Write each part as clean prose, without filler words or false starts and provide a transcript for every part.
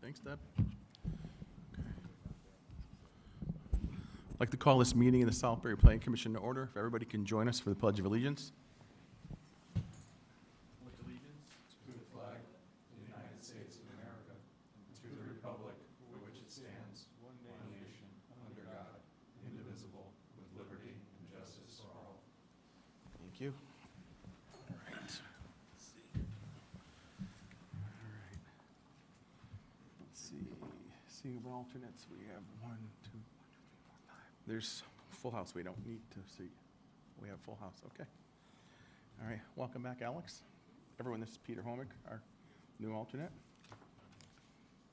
Thanks, Deb. I'd like to call this meeting of the Southbury Planning Commission to order. If everybody can join us for the Pledge of Allegiance. Pledge allegiance to the flag of the United States of America and to the republic for which it stands, one nation, under God, indivisible, with liberty and justice for all. Thank you. All right. Let's see. All right. Let's see. Seeing alternates, we have 1, 2, 3, 4, 5. There's full house. We don't need to see. We have full house. Okay. All right. Welcome back, Alex. Everyone, this is Peter Homick, our new alternate.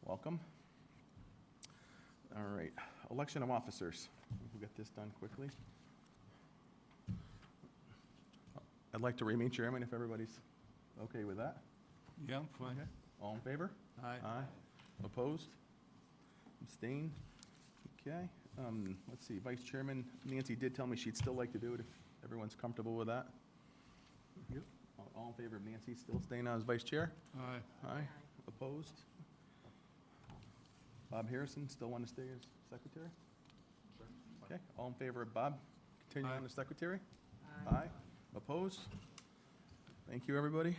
Welcome. All right. Election of officers. We'll get this done quickly. I'd like to remain chairman if everybody's okay with that. Yeah, I'm fine. Okay. All in favor? Aye. Aye. Opposed? Abstained? Okay. Let's see, Vice Chairman Nancy did tell me she'd still like to do it if everyone's comfortable with that. Yep. All in favor of Nancy still staying on as Vice Chair? Aye. Aye. Opposed? Bob Harrison, still want to stay as Secretary? Okay. All in favor of Bob continuing Aye. on as Secretary? Aye. Opposed? Thank you, everybody.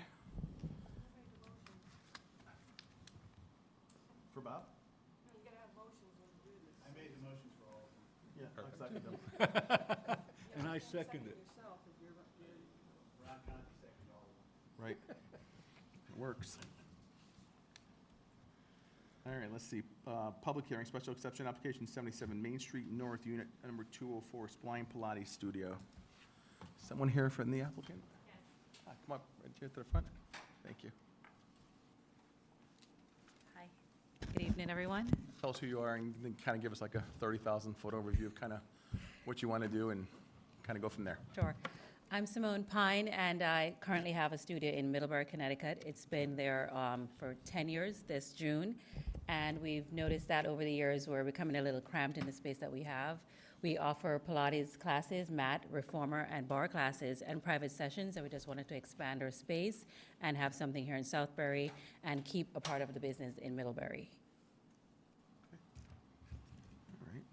For Bob? You gotta have motions when you do this. I made the motions for all of them. Yeah, I second them. And I second it. Yourself, if you're, Ron Conti seconded all of them. Right. It works. All right, let's see. Public hearing, special exception application 77 Main Street North, unit number 204, Spline Pilates Studio. Someone here from the applicant? Yes. Come up right here to the front. Thank you. Hi. Good evening, everyone. Tell us who you are and then kind of give us like a 30,000-foot overview of kind of what you want to do and kind of go from there. Sure. I'm Simone Pine, and I currently have a studio in Middlebury, Connecticut. It's been there for 10 years this June, and we've noticed that over the years we're becoming a little cramped in the space that we have. We offer Pilates classes, mat, reformer, and bar classes, and private sessions, and we just wanted to expand our space and have something here in Southbury and keep a part of the business in Middlebury. All right.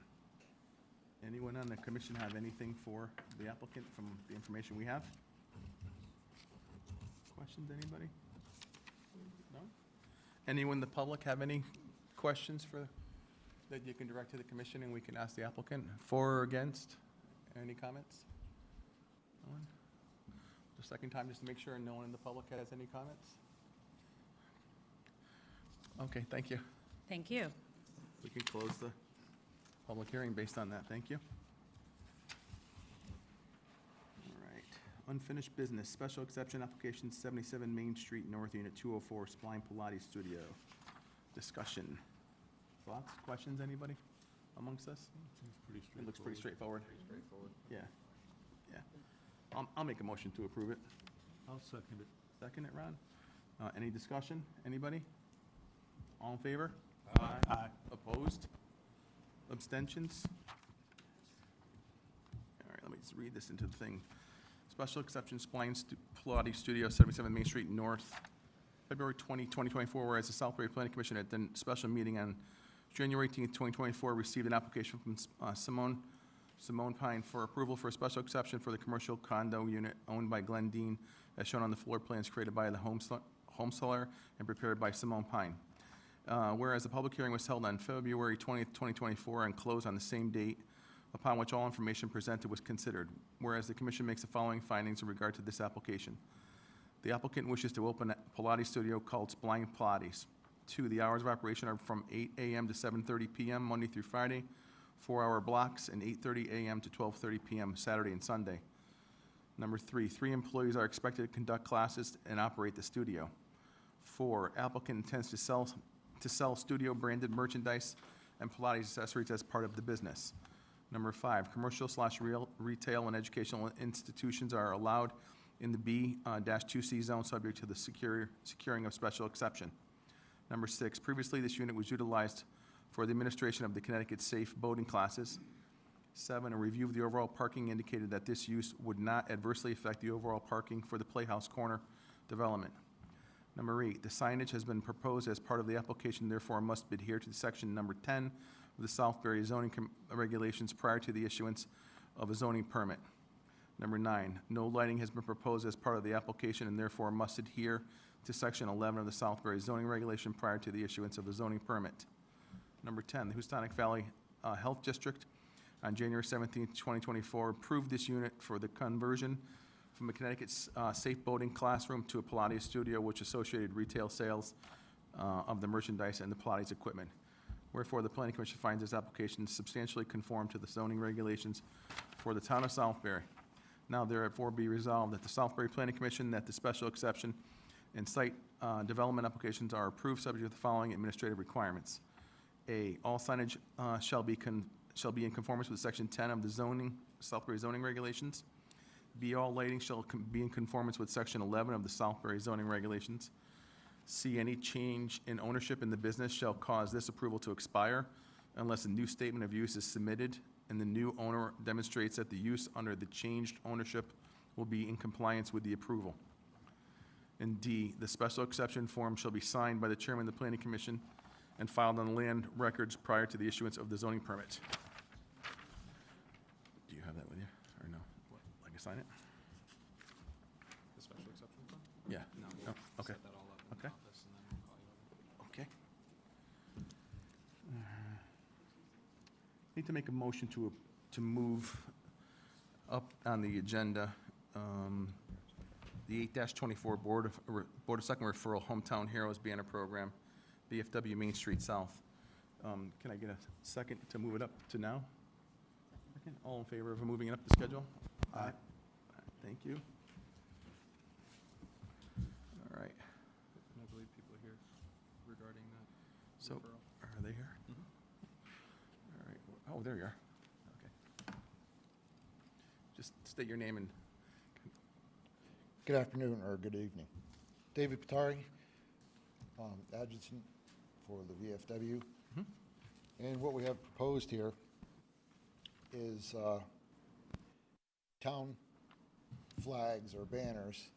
Anyone on the commission have anything for the applicant from the information we have? Questions, anybody? No? Anyone in the public have any questions that you can direct to the commission and we can ask the applicant? For or against? Any comments? No one? The second time, just to make sure no one in the public has any comments? Okay, thank you. Thank you. We can close the public hearing based on that. Thank you. All right. Unfinished business, special exception application 77 Main Street North, unit 204, Spline Pilates Studio. Discussion. Thoughts, questions, anybody amongst us? Seems pretty straightforward. It looks pretty straightforward. Yeah, yeah. I'll make a motion to approve it. I'll second it. Second it, Ron? Any discussion? Anybody? All in favor? Aye. Opposed? Abstentions? All right, let me just read this into the thing. Special exception, Spline Pilates Studio, 77 Main Street North, February 20, 2024, whereas the Southbury Planning Commission at the special meeting on January 18, 2024, received an application from Simone Pine for approval for a special exception for the commercial condo unit owned by Glenn Dean, as shown on the floor plans created by the home seller and prepared by Simone Pine. Whereas the public hearing was held on February 20th, 2024, and closed on the same date upon which all information presented was considered. Whereas the commission makes the following findings in regard to this application. The applicant wishes to open a Pilates studio called Spline Pilates. 2, the hours of operation are from 8 a.m. to 7:30 p.m. Monday through Friday, 4-hour blocks, and 8:30 a.m. to 12:30 p.m. Saturday and Sunday. Number 3, 3 employees are expected to conduct classes and operate the studio. 4, applicant intends to sell studio branded merchandise and Pilates accessories as part of the business. Number 5, commercial/real retail and educational institutions are allowed in the B-2C zone, subject to the securing of special exception. Number 6, previously this unit was utilized for the administration of the Connecticut Safe boating classes. 7, a review of the overall parking indicated that this use would not adversely affect the overall parking for the Playhouse Corner development. Number 8, the signage has been proposed as part of the application, therefore must adhere to section number 10 of the Southbury zoning regulations prior to the issuance of a zoning permit. Number 9, no lighting has been proposed as part of the application and therefore must adhere to section 11 of the Southbury zoning regulation prior to the issuance of a zoning permit. Number 10, the Houstonic Valley Health District on January 17, 2024, approved this unit for the conversion from a Connecticut safe boating classroom to a Pilates studio, which associated retail sales of the merchandise and the Pilates equipment. Wherefore, the Planning Commission finds this application substantially conform to the zoning regulations for the town of Southbury. Now therefore be resolved that the Southbury Planning Commission, that the special exception and site development applications are approved subject to the following administrative requirements. A, all signage shall be in conformance with section 10 of the Southbury zoning regulations. B, all lighting shall be in conformance with section 11 of the Southbury zoning regulations. C, any change in ownership in the business shall cause this approval to expire unless a new statement of use is submitted and the new owner demonstrates that the use under the changed ownership will be in compliance with the approval. And D, the special exception form shall be signed by the chairman of the Planning Commission and filed on land records prior to the issuance of the zoning permit. Do you have that with you, or no? I can sign it? The special exception form? Yeah. No, No, we'll okay. set that all up in the Okay. office and then we'll call you over. Okay. Need to make a motion to move up on the agenda, the 8-24 Board of Selectmen referral Hometown Heroes Banner Program, BFW Main Street South. Can I get a second to move it up to now? Second. All in favor of moving it up the schedule? Aye. Thank you. All right, And I believe people are here regarding that so, referral. are they here? Mhm. All right, oh, there you are. Okay. Just state your name and, Good afternoon, or good evening. David Patari, adjutant for the VFW. Mhm. And what we have proposed here is town flags or banners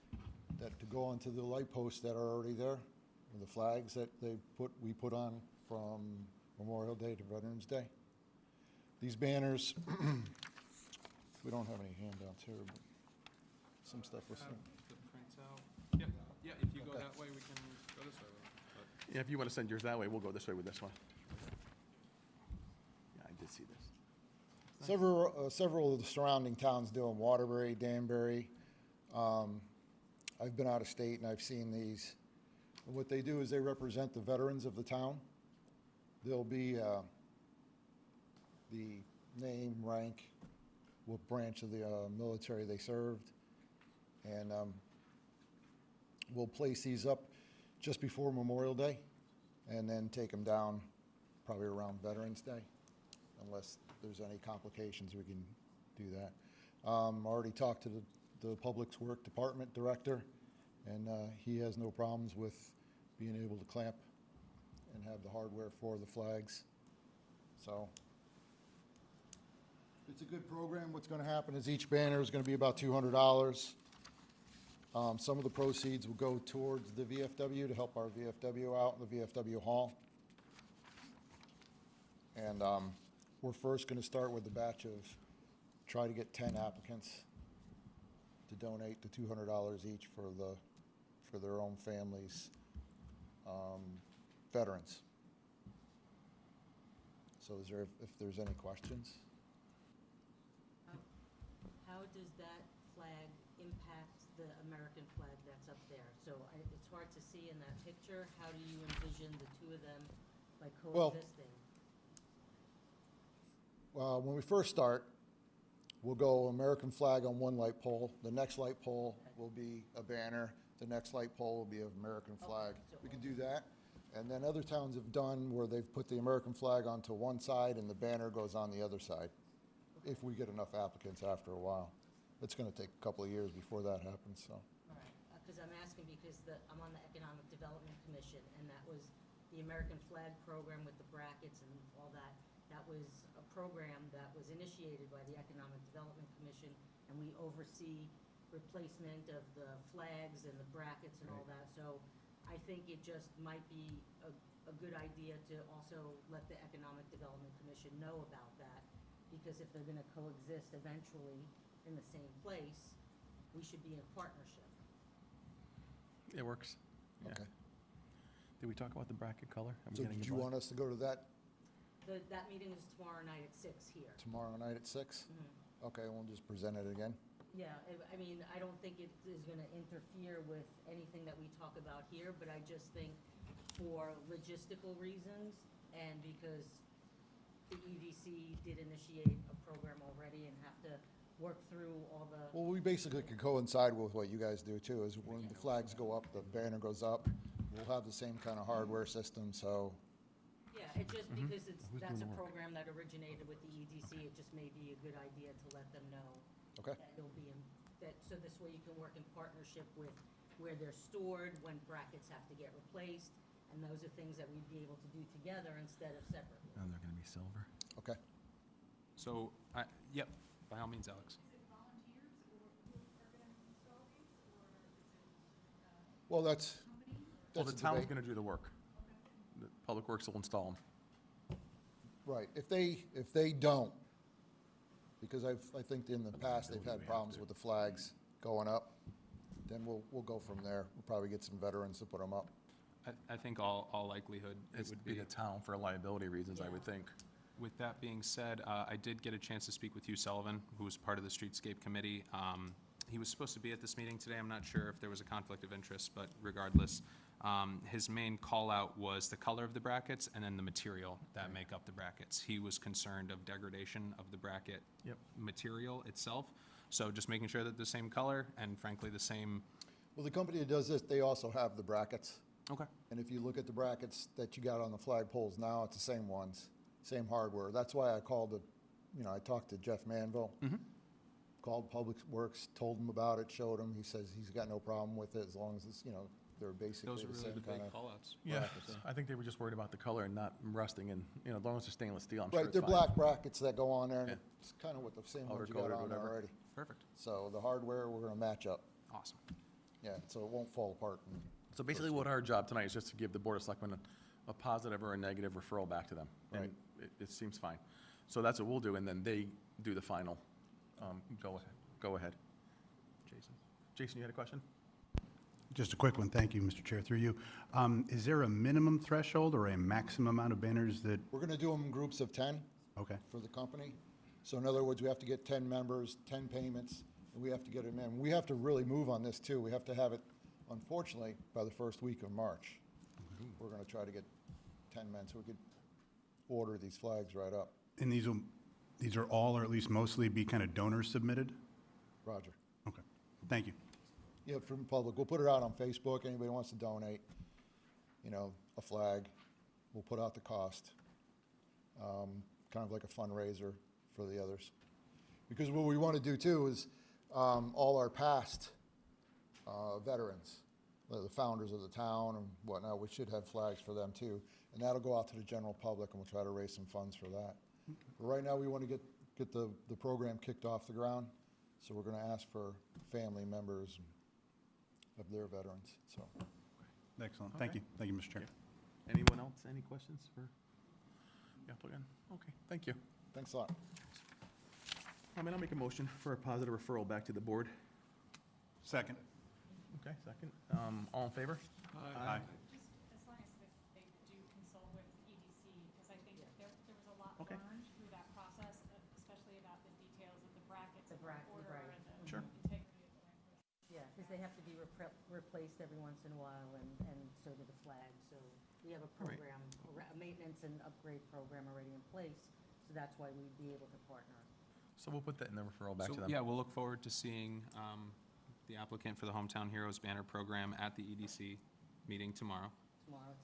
that to go onto the light posts that are already there, and the flags that we put on from Memorial Day to Veterans Day. These banners, we don't have any handouts here, but some stuff was sent. The prints out. Yep, yeah, if you go Okay. that way, we can go this way. But yeah, if you want to send yours that way, we'll go this way with this one. Yeah, I did see this. Several of the surrounding towns do them, Waterbury, Danbury. I've been out of state and I've seen these. And what they do is they represent the veterans of the town. There'll be the name, rank, what branch of the military they served. And we'll place these up just before Memorial Day and then take them down probably around Veterans Day, unless there's any complications, we can do that. I already talked to the Public Works Department Director, and he has no problems with being able to clamp and have the hardware for the flags. So it's a good program. What's going to happen is each banner is going to be about $200. Some of the proceeds will go towards the VFW to help our VFW out in the VFW hall. And we're first going to start with a batch of, try to get 10 applicants to donate the $200 each for their own families, veterans. So is there, if there's any questions? How does that flag impact the American flag that's up there? So it's hard to see in that picture. How do you envision the two of them like Well- coexisting? When we first start, we'll go American flag on one light pole. The next light pole will be a banner. The next light pole will be an American flag. so We can do that. And then other towns have done where they've put the American flag onto one side and the banner goes on the other side, if we get enough applicants after a while. It's going to take a couple of years before that happens, so. All right, because I'm asking because I'm on the Economic Development Commission, and that was the American flag program with the brackets and all that. That was a program that was initiated by the Economic Development Commission, and we oversee replacement of the flags and the brackets and all that. So I think it just might be a good idea to also let the Economic Development Commission know about that, because if they're gonna coexist eventually in the same place, we should be in partnership. It works. Yeah. Okay. Did we talk about the bracket color? Are we So getting did you involved? want us to go to that That meeting is tomorrow night at 6 here. tomorrow night at 6? Mhm. Okay, we'll just present it again. Yeah, I mean, I don't think it is gonna interfere with anything that we talk about here, but I just think for logistical reasons and because the EDC did initiate a program already and have to work through all the, Well, we basically could coincide with what you guys do too, is when the flags go up, the banner goes up, we'll have the same kind of hardware system, so, yeah, it just because that's a program that originated with the EDC, it just may be a good idea to let them know okay? that it'll be in, that, so this way you can work in partnership with where they're stored, when brackets have to get replaced, and those are things that we'd be able to do together instead of separately. And they're gonna be silver. Okay. So, yep, by all means, Alex. Well, that's Well, the a town's debate. gonna do the work. The Public Works will install them. Right, if they don't, because I think in the past, they've had problems with the flags going up, then we'll go from there. We'll probably get some veterans to put them up. I think all likelihood it It's would be be. the town for liability reasons, I would Yeah. think. With that being said, I did get a chance to speak with Hugh Sullivan, who was part of the Streetscape Committee. He was supposed to be at this meeting today. I'm not sure if there was a conflict of interest, but regardless, his main call-out was the color of the brackets and then the material that make up the brackets. He was concerned of degradation of the bracket Yep. material itself. So just making sure that the same color and frankly, the same. Well, the company that does this, they also have the brackets. Okay. And if you look at the brackets that you got on the flag poles now, it's the same ones, same hardware. That's why I called I talked to Jeff Manville. Called Public Works, told him about it, showed him. He says he's got no problem with it as long as it's, they're basically Those are the really same the kind big of. call-outs. Yeah, brackets, yeah. I think they were just worried about the color and not rusting and, as long as they're stainless steel, I'm sure Right, it's they're fine. black brackets that go on there, and Yeah. it's kind of what the same Powder ones you got coated, on there whatever. already. Perfect. So the hardware, we're gonna match up, Awesome. yeah, so it won't fall apart. So basically what our job tonight is just to give the Board of Selectmen a positive or a negative referral back to them. And Right. it seems fine. So that's what we'll do, and then they do the final, go ahead. Jason? Jason, you had a question? Just a quick one, thank you, Mr. Chair, through you. Is there a minimum threshold or a maximum amount of banners that, We're gonna do them in groups of 10 okay, for the company. So in other words, we have to get 10 members, 10 payments, and we have to get them in. We have to really move on this too. We have to have it, unfortunately, by the first week of March. We're gonna try to get 10 men, so we could order these flags right up. and these are all, or at least mostly, be kind of donor submitted? Roger. Okay, thank you. Yeah, from public. We'll put it out on Facebook. Anybody wants to donate, a flag, we'll put out the cost. Kind of like a fundraiser for the others. Because what we want to do too is, all our past veterans, the founders of the town and whatnot, we should have flags for them too. And that'll go out to the general public, and we'll try to raise some funds for that. But right now, we want to get the program kicked off the ground, so we're going to ask for family members of their veterans, so. Excellent, thank Okay. you, thank you, Mr. Chair. Anyone else, any questions for the applicant? Okay, thank you. Thanks a lot. I'll make a motion for a positive referral back to the board. Second. Okay, second. All in favor? Aye. Just as long as they do consult with EDC, because I think there was a lot Okay. learned through that process, especially about the details of the brackets, The and bracket, order, right. and the Sure. integrity of the language. Yeah, because they have to be replaced every once in a while, and so do the flags. So we have a Right. program, a maintenance and upgrade program already in place, so that's why we'd be able to partner. So we'll put that in the referral back to So, them. yeah, we'll look forward to seeing the applicant for the Hometown Heroes banner program at the EDC meeting tomorrow. Tomorrow,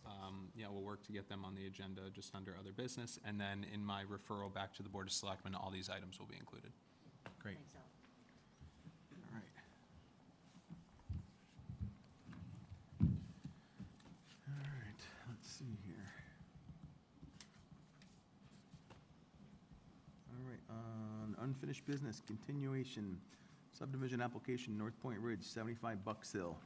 Yeah, we'll work to get them on the agenda just under other business. And then in my referral back to the Board of Selectmen, all these items will be included. Great. thanks, Al. All right. All right, let's see here. All right, on unfinished business, continuation, subdivision application, North Point Ridge, 75 Bucks Hill.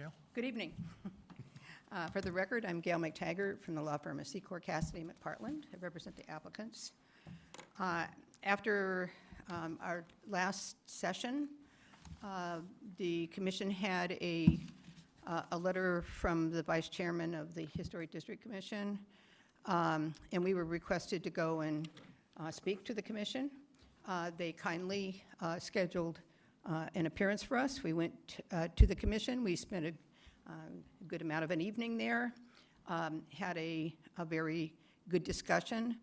Gail? Good evening. For the record, I'm Gail McTaggart from the law firm of Secor Cassidy McPartland. I represent the applicants. After our last session, the commission had a letter from the vice chairman of the Historic District Commission, and we were requested to go and speak to the commission. They kindly scheduled an appearance for us. We went to the commission. We spent a good amount of an evening there, had a very good discussion,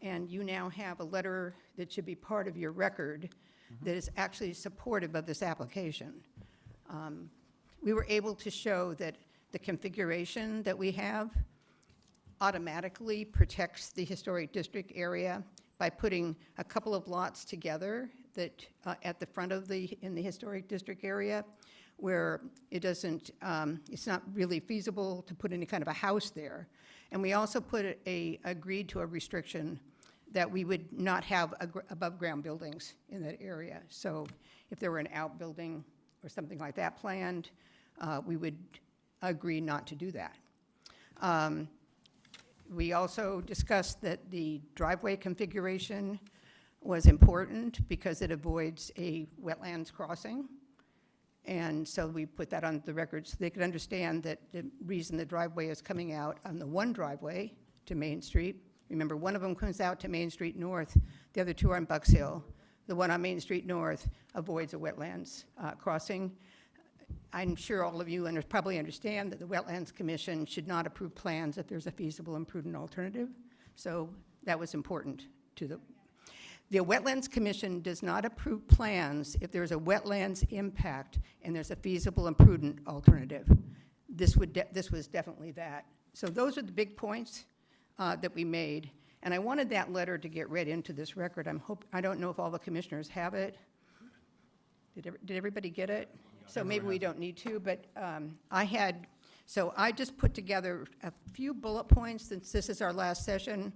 and you now have a letter that should be part of your record that is actually supportive of this application. We were able to show that the configuration that we have automatically protects the historic district area by putting a couple of lots together that at the front of in the historic district area, where it doesn't, it's not really feasible to put any kind of a house there. And we also agreed to a restriction that we would not have above-ground buildings in that area. So if there were an outbuilding or something like that planned, we would agree not to do that. We also discussed that the driveway configuration was important because it avoids a wetlands crossing. And so we put that on the record so they could understand that the reason the driveway is coming out on the one driveway to Main Street, remember, one of them comes out to Main Street North, the other two are on Bucks Hill. The one on Main Street North avoids a wetlands crossing. I'm sure all of you probably understand that the Wetlands Commission should not approve plans if there's a feasible and prudent alternative. So that was important to the Wetlands Commission does not approve plans if there's a wetlands impact and there's a feasible and prudent alternative. This was definitely that. So those are the big points that we made. And I wanted that letter to get read into this record. I don't know if all the commissioners have it. Did everybody get it? So maybe we don't need to, but so I just put together a few bullet points since this is our last session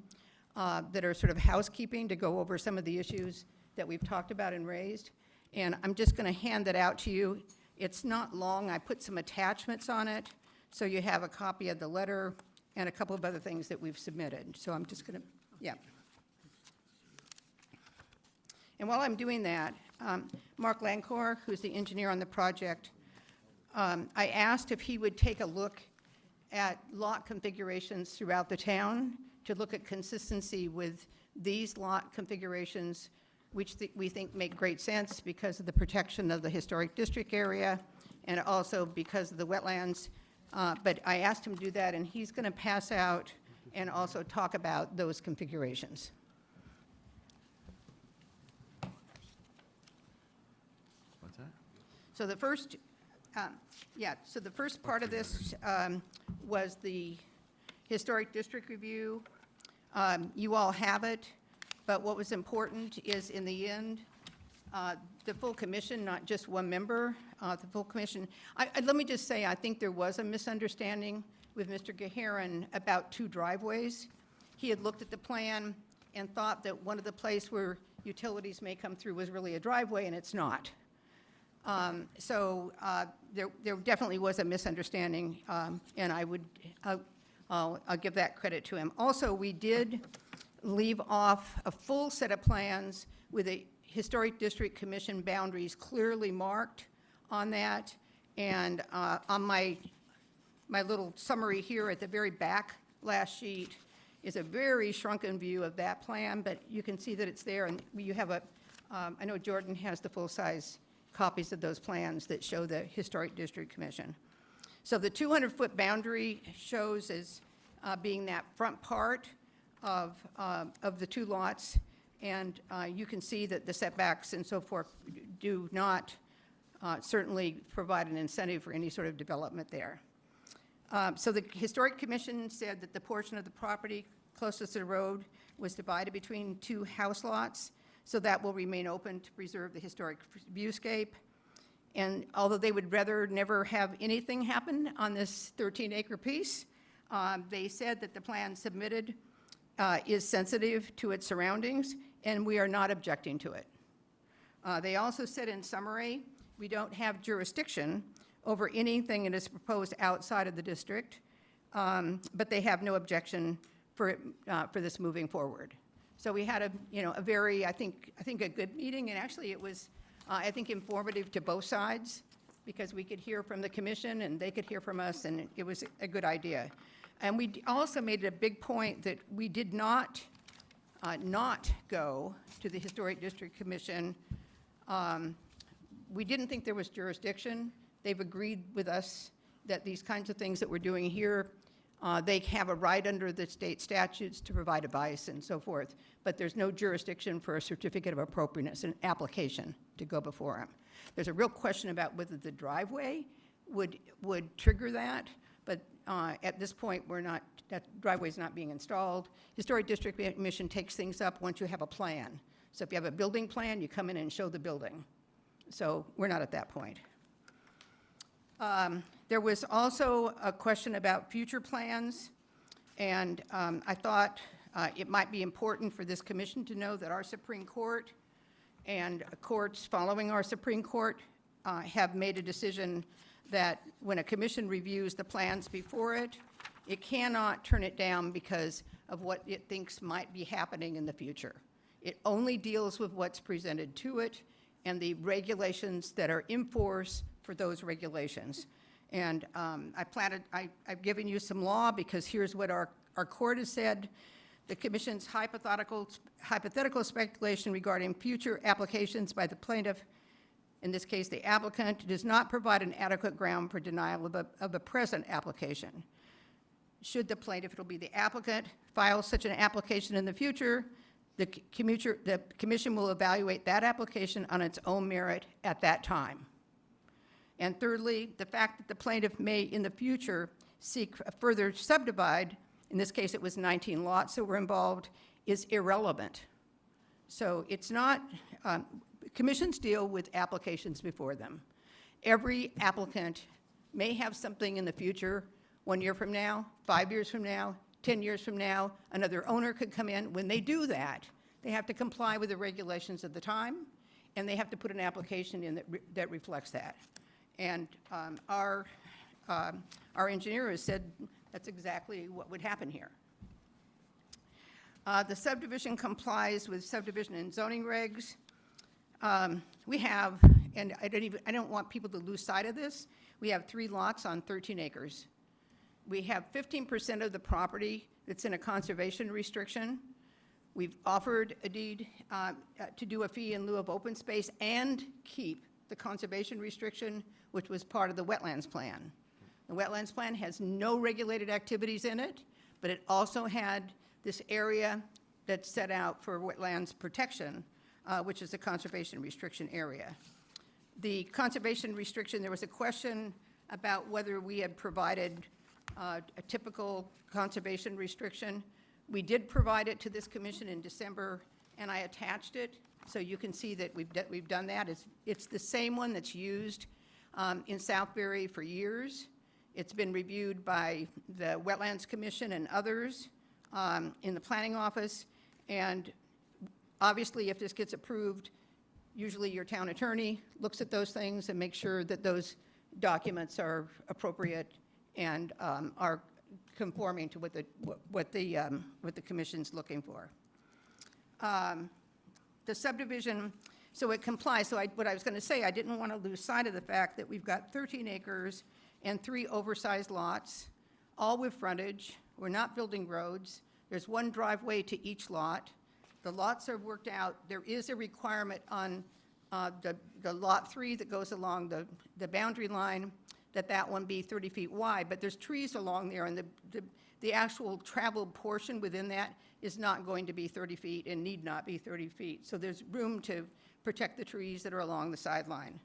that are sort of housekeeping to go over some of the issues that we've talked about and raised. And I'm just going to hand that out to you. It's not long. I put some attachments on it, so you have a copy of the letter and a couple of other things that we've submitted. So I'm just going to, yeah. And while I'm doing that, Mark Lancor, who's the engineer on the project, I asked if he would take a look at lot configurations throughout the town to look at consistency with these lot configurations, which we think make great sense because of the protection of the historic district area and also because of the wetlands. But I asked him to do that, and he's going to pass out and also talk about those configurations. What's that? So the first, so the first part of this was the historic district review. You all have it, but what was important is in the end, the full commission, not just one member, the full commission. Let me just say, I think there was a misunderstanding with Mr. Gaharon about two driveways. He had looked at the plan and thought that one of the places where utilities may come through was really a driveway, and it's not. So there definitely was a misunderstanding, and I'll give that credit to him. Also, we did leave off a full set of plans with a Historic District Commission boundaries clearly marked on that. And on my little summary here at the very back last sheet is a very shrunken view of that plan, but you can see that it's there. And you have I know Jordan has the full-size copies of those plans that show the Historic District Commission. So the 200-foot boundary shows as being that front part of the two lots, and you can see that the setbacks and so forth do not certainly provide an incentive for any sort of development there. So the Historic Commission said that the portion of the property closest to the road was divided between two house lots, so that will remain open to preserve the historic viewscape. And although they would rather never have anything happen on this 13-acre piece, they said that the plan submitted is sensitive to its surroundings, and we are not objecting to it. They also said in summary, we don't have jurisdiction over anything that is proposed outside of the district, but they have no objection for this moving forward. So we had a very, I think a good meeting, and actually it was, I think, informative to both sides, because we could hear from the commission and they could hear from us, and it was a good idea. And we also made it a big point that we did not go to the Historic District Commission. We didn't think there was jurisdiction. They've agreed with us that these kinds of things that we're doing here, they have a right under the state statutes to provide advice and so forth, but there's no jurisdiction for a certificate of appropriateness, an application to go before them. There's a real question about whether the driveway would trigger that, but at this point, that driveway's not being installed. Historic District Commission takes things up once you have a plan. So if you have a building plan, you come in and show the building. So we're not at that point. There was also a question about future plans, and I thought it might be important for this commission to know that our Supreme Court and courts following our Supreme Court have made a decision that when a commission reviews the plans before it, it cannot turn it down because of what it thinks might be happening in the future. It only deals with what's presented to it and the regulations that are in force for those regulations. And I've given you some law because here's what our court has said. The commission's hypothetical speculation regarding future applications by the plaintiff, in this case the applicant, does not provide an adequate ground for denial of a present application. Should the plaintiff, it'll be the applicant, file such an application in the future, the commission will evaluate that application on its own merit at that time. And thirdly, the fact that the plaintiff may in the future seek a further subdivide, in this case it was 19 lots that were involved, is irrelevant. So it's not, commissions deal with applications before them. Every applicant may have something in the future, 1 year from now, 5 years from now, 10 years from now, another owner could come in. When they do that, they have to comply with the regulations of the time, and they have to put an application in that reflects that. And our engineer has said that's exactly what would happen here. The subdivision complies with subdivision and zoning regs. We have, and I don't want people to lose sight of this, we have 3 lots on 13 acres. We have 15% of the property that's in a conservation restriction. We've offered a deed to do a fee in lieu of open space and keep the conservation restriction, which was part of the wetlands plan. The wetlands plan has no regulated activities in it, but it also had this area that's set out for wetlands protection, which is the conservation restriction area. The conservation restriction, there was a question about whether we had provided a typical conservation restriction. We did provide it to this commission in December, and I attached it, so you can see that we've done that. It's the same one that's used in Southbury for years. It's been reviewed by the Wetlands Commission and others in the planning office, and obviously if this gets approved, usually your town attorney looks at those things and makes sure that those documents are appropriate and are conforming to what the commission's looking for. The subdivision, so it complies. So what I was going to say, I didn't want to lose sight of the fact that we've got 13 acres and 3 oversized lots, all with frontage. We're not building roads. There's 1 driveway to each lot. The lots are worked out. There is a requirement on the lot 3 that goes along the boundary line that one be 30 feet wide, but there's trees along there, and the actual traveled portion within that is not going to be 30 feet and need not be 30 feet. So there's room to protect the trees that are along the sideline.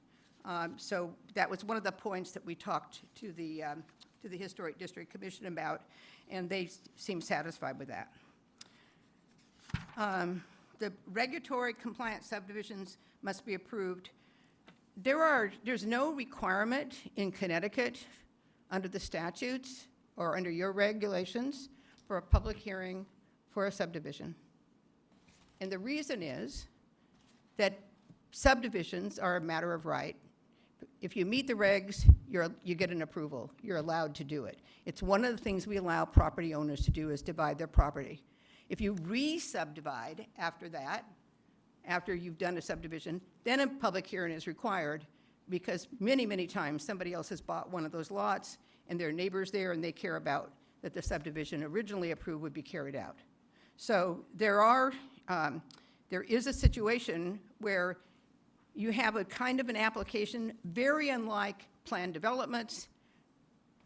So that was one of the points that we talked to the Historic District Commission about, and they seem satisfied with that. The regulatory compliant subdivisions must be approved. There's no requirement in Connecticut under the statutes or under your regulations for a public hearing for a subdivision. And the reason is that subdivisions are a matter of right. if you meet the regs, you get an approval. You're allowed to do it. It's one of the things we allow property owners to do is divide their property. If you re-subdivide after that, after you've done a subdivision, then a public hearing is required because many, many times somebody else has bought one of those lots and there are neighbors there and they care about that the subdivision originally approved would be carried out. So there is a situation where you have a kind of an application very unlike planned developments,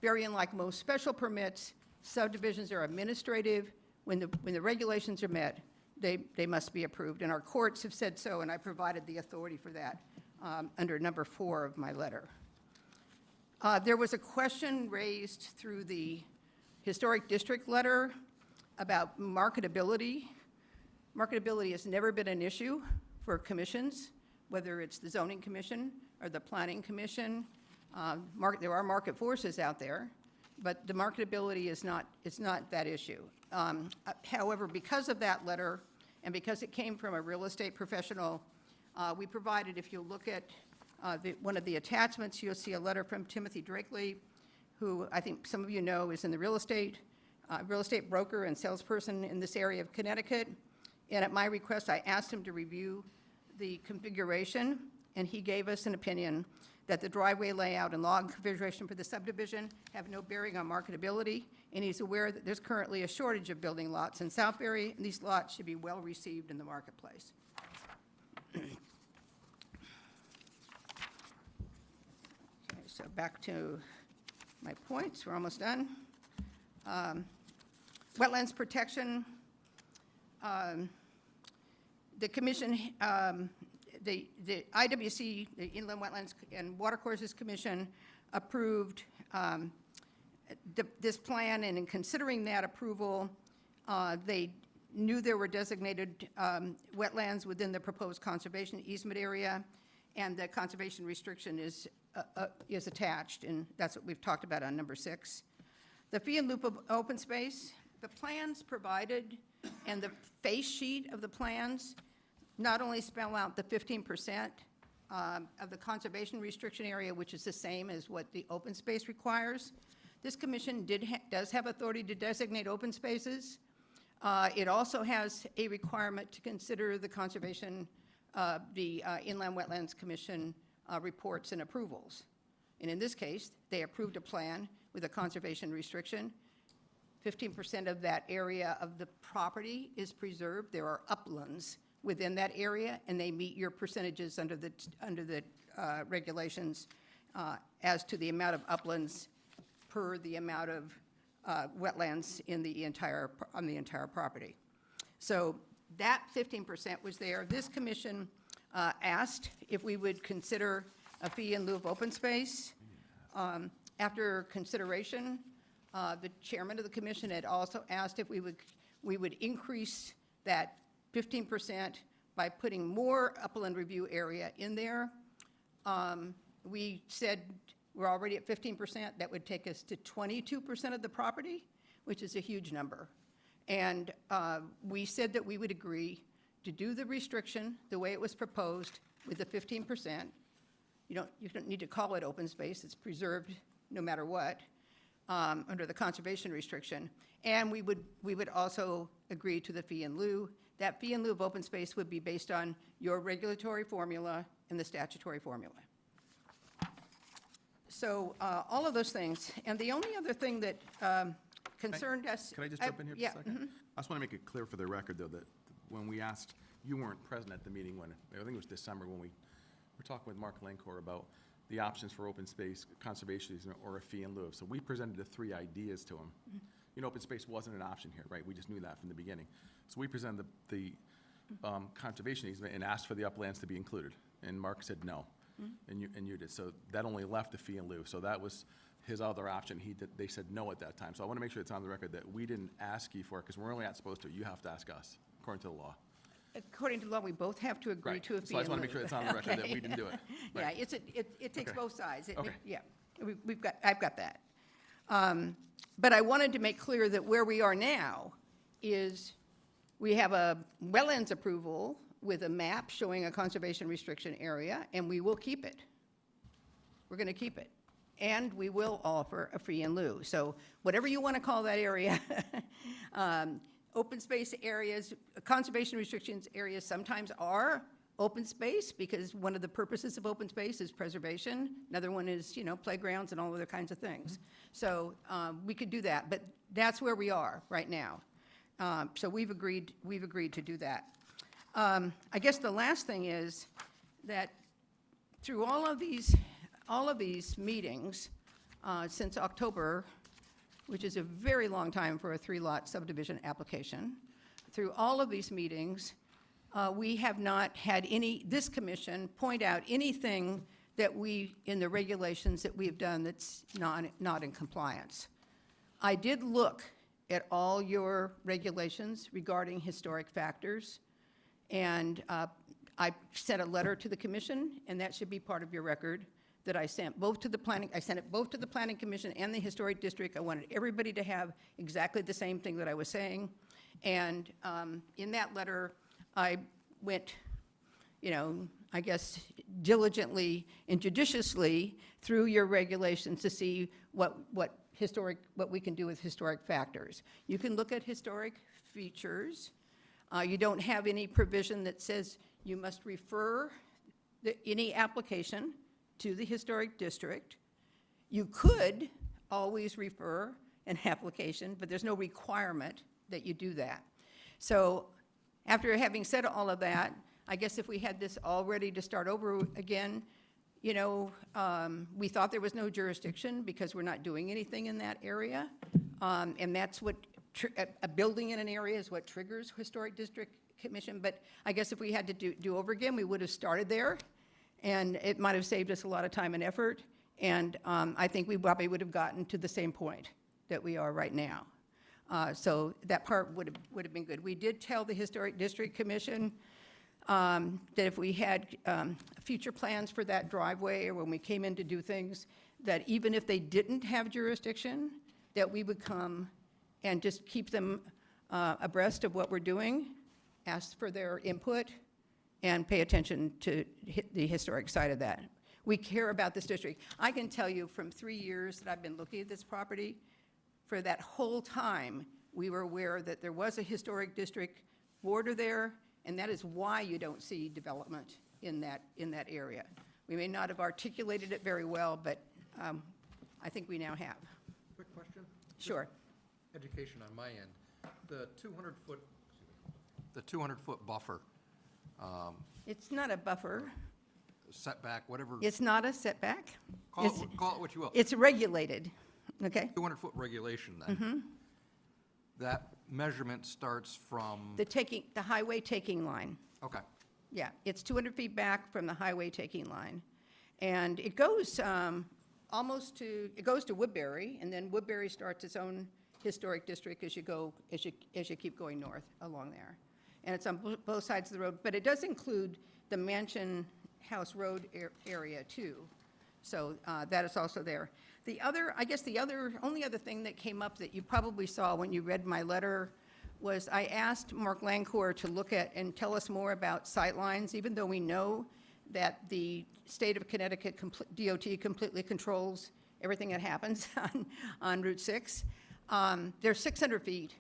very unlike most special permits. Subdivisions are administrative. When the regulations are met, they must be approved. And our courts have said so, and I provided the authority for that under number 4 of my letter. There was a question raised through the Historic District letter about marketability. Marketability has never been an issue for commissions, whether it's the zoning commission or the planning commission. There are market forces out there, but the marketability is not that issue. However, because of that letter, and because it came from a real estate professional, we provided, if you look at one of the attachments, you'll see a letter from Timothy Drakely, who I think some of you know is in the real estate broker and salesperson in this area of Connecticut. And at my request, I asked him to review the configuration, and he gave us an opinion that the driveway layout and log configuration for the subdivision have no bearing on marketability, and he's aware that there's currently a shortage of building lots in Southbury, and these lots should be well received in the marketplace. Okay, so back to my points, we're almost done. Wetlands protection, the commission, the IWC, the Inland Wetlands and Watercourses Commission, approved this plan, and in considering that approval, they knew there were designated wetlands within the proposed conservation easement area, and the conservation restriction is attached, and that's what we've talked about on number 6. The fee and loop of open space, the plans provided and the face sheet of the plans not only spell out the 15% of the conservation restriction area, which is the same as what the open space requires. This commission does have authority to designate open spaces. It also has a requirement to consider the conservation, the Inland Wetlands Commission reports and approvals. And in this case, they approved a plan with a conservation restriction. 15% of that area of the property is preserved. There are uplands within that area, and they meet your percentages under the regulations as to the amount of uplands per the amount of wetlands on the entire property. So that 15% was there. This commission asked if we would consider a fee in lieu of open space. After consideration, the chairman of the commission had also asked if we would increase that 15% by putting more upland review area in there. We said we're already at 15%. That would take us to 22% of the property, which is a huge number. And we said that we would agree to do the restriction the way it was proposed with the 15%. You don't need to call it open space. It's preserved no matter what under the conservation restriction. And we would also agree to the fee in lieu. That fee in lieu of open space would be based on your regulatory formula and the statutory formula. So all of those things. And the only other thing that concerned us. Can I just jump in here for a yeah, second? mhm. I just want to make it clear for the record, though, that when we asked, you weren't present at the meeting when, I think it was December, when we were talking with Mark Lancor about the options for open space, conservation easement, or a fee in lieu. So we presented the 3 ideas to him. You know, open space wasn't an option here, right? We just knew that from the beginning. So we presented the conservation easement and asked for the uplands to be included. And Mark said no, and you did. So that only left the fee in lieu. So that was his other option. They said no at that time. So I want to make sure it's on the record that we didn't ask you for it, because we're only not supposed to. You have to ask us, according to the law. According to law, we both have to agree Right. to a fee So I just in want to make lieu. sure it's on the record that we Okay. didn't do it. Yeah, Right. it takes Okay. both sides. Okay. Yeah, I've got that. But I wanted to make clear that where we are now is we have a wetlands approval with a map showing a conservation restriction area, and we will keep it. we're going to keep it. And we will offer a fee in lieu. So whatever you want to call that area, open space areas, conservation restrictions areas sometimes are open space because one of the purposes of open space is preservation. Another one is, playgrounds and all other kinds of things. So we could do that, but that's where we are right now. So we've agreed to do that. I guess the last thing is that through all of these meetings since October, which is a very long time for a 3-lot subdivision application, through all of these meetings, we have not had this commission point out anything that in the regulations that we've done that's not in compliance. I did look at all your regulations regarding historic factors, and I sent a letter to the commission, and that should be part of your record, that I sent both to the planning, I sent it both to the planning commission and the historic district. I wanted everybody to have exactly the same thing that I was saying. And in that letter, I went, I guess diligently and judiciously through your regulations to see what we can do with historic factors. You can look at historic features. You don't have any provision that says you must refer any application to the historic district. You could always refer an application, but there's no requirement that you do that. So after having said all of that, I guess if we had this all ready to start over again, we thought there was no jurisdiction because we're not doing anything in that area. And that's what, a building in an area is what triggers historic district commission. But I guess if we had to do over again, we would have started there. And it might have saved us a lot of time and effort. And I think we probably would have gotten to the same point that we are right now. So that part would have been good. We did tell the Historic District Commission that if we had future plans for that driveway or when we came in to do things, that even if they didn't have jurisdiction, that we would come and just keep them abreast of what we're doing, ask for their input, and pay attention to the historic side of that. We care about this district. I can tell you from 3 years that I've been looking at this property, for that whole time, we were aware that there was a historic district border there, and that is why you don't see development in that area. We may not have articulated it very well, but I think we now have. Quick question? Sure. Education on my end. The 200-foot buffer, It's not a buffer. setback, whatever, It's not a setback. call it what you will. It's regulated, okay? 200-foot regulation then. That measurement starts from, The highway taking line. okay, Yeah, it's 200 feet back from the highway taking line. And it goes it goes to Woodbury, and then Woodbury starts its own historic district as you keep going north along there. And it's on both sides of the road, but it does include the Mansion House Road area too. So that is also there. I guess the only other thing that came up that you probably saw when you read my letter was I asked Mark Lancourt to look at and tell us more about sightlines, even though we know that the state of Connecticut DOT completely controls everything that happens on Route 6. There's 600 feet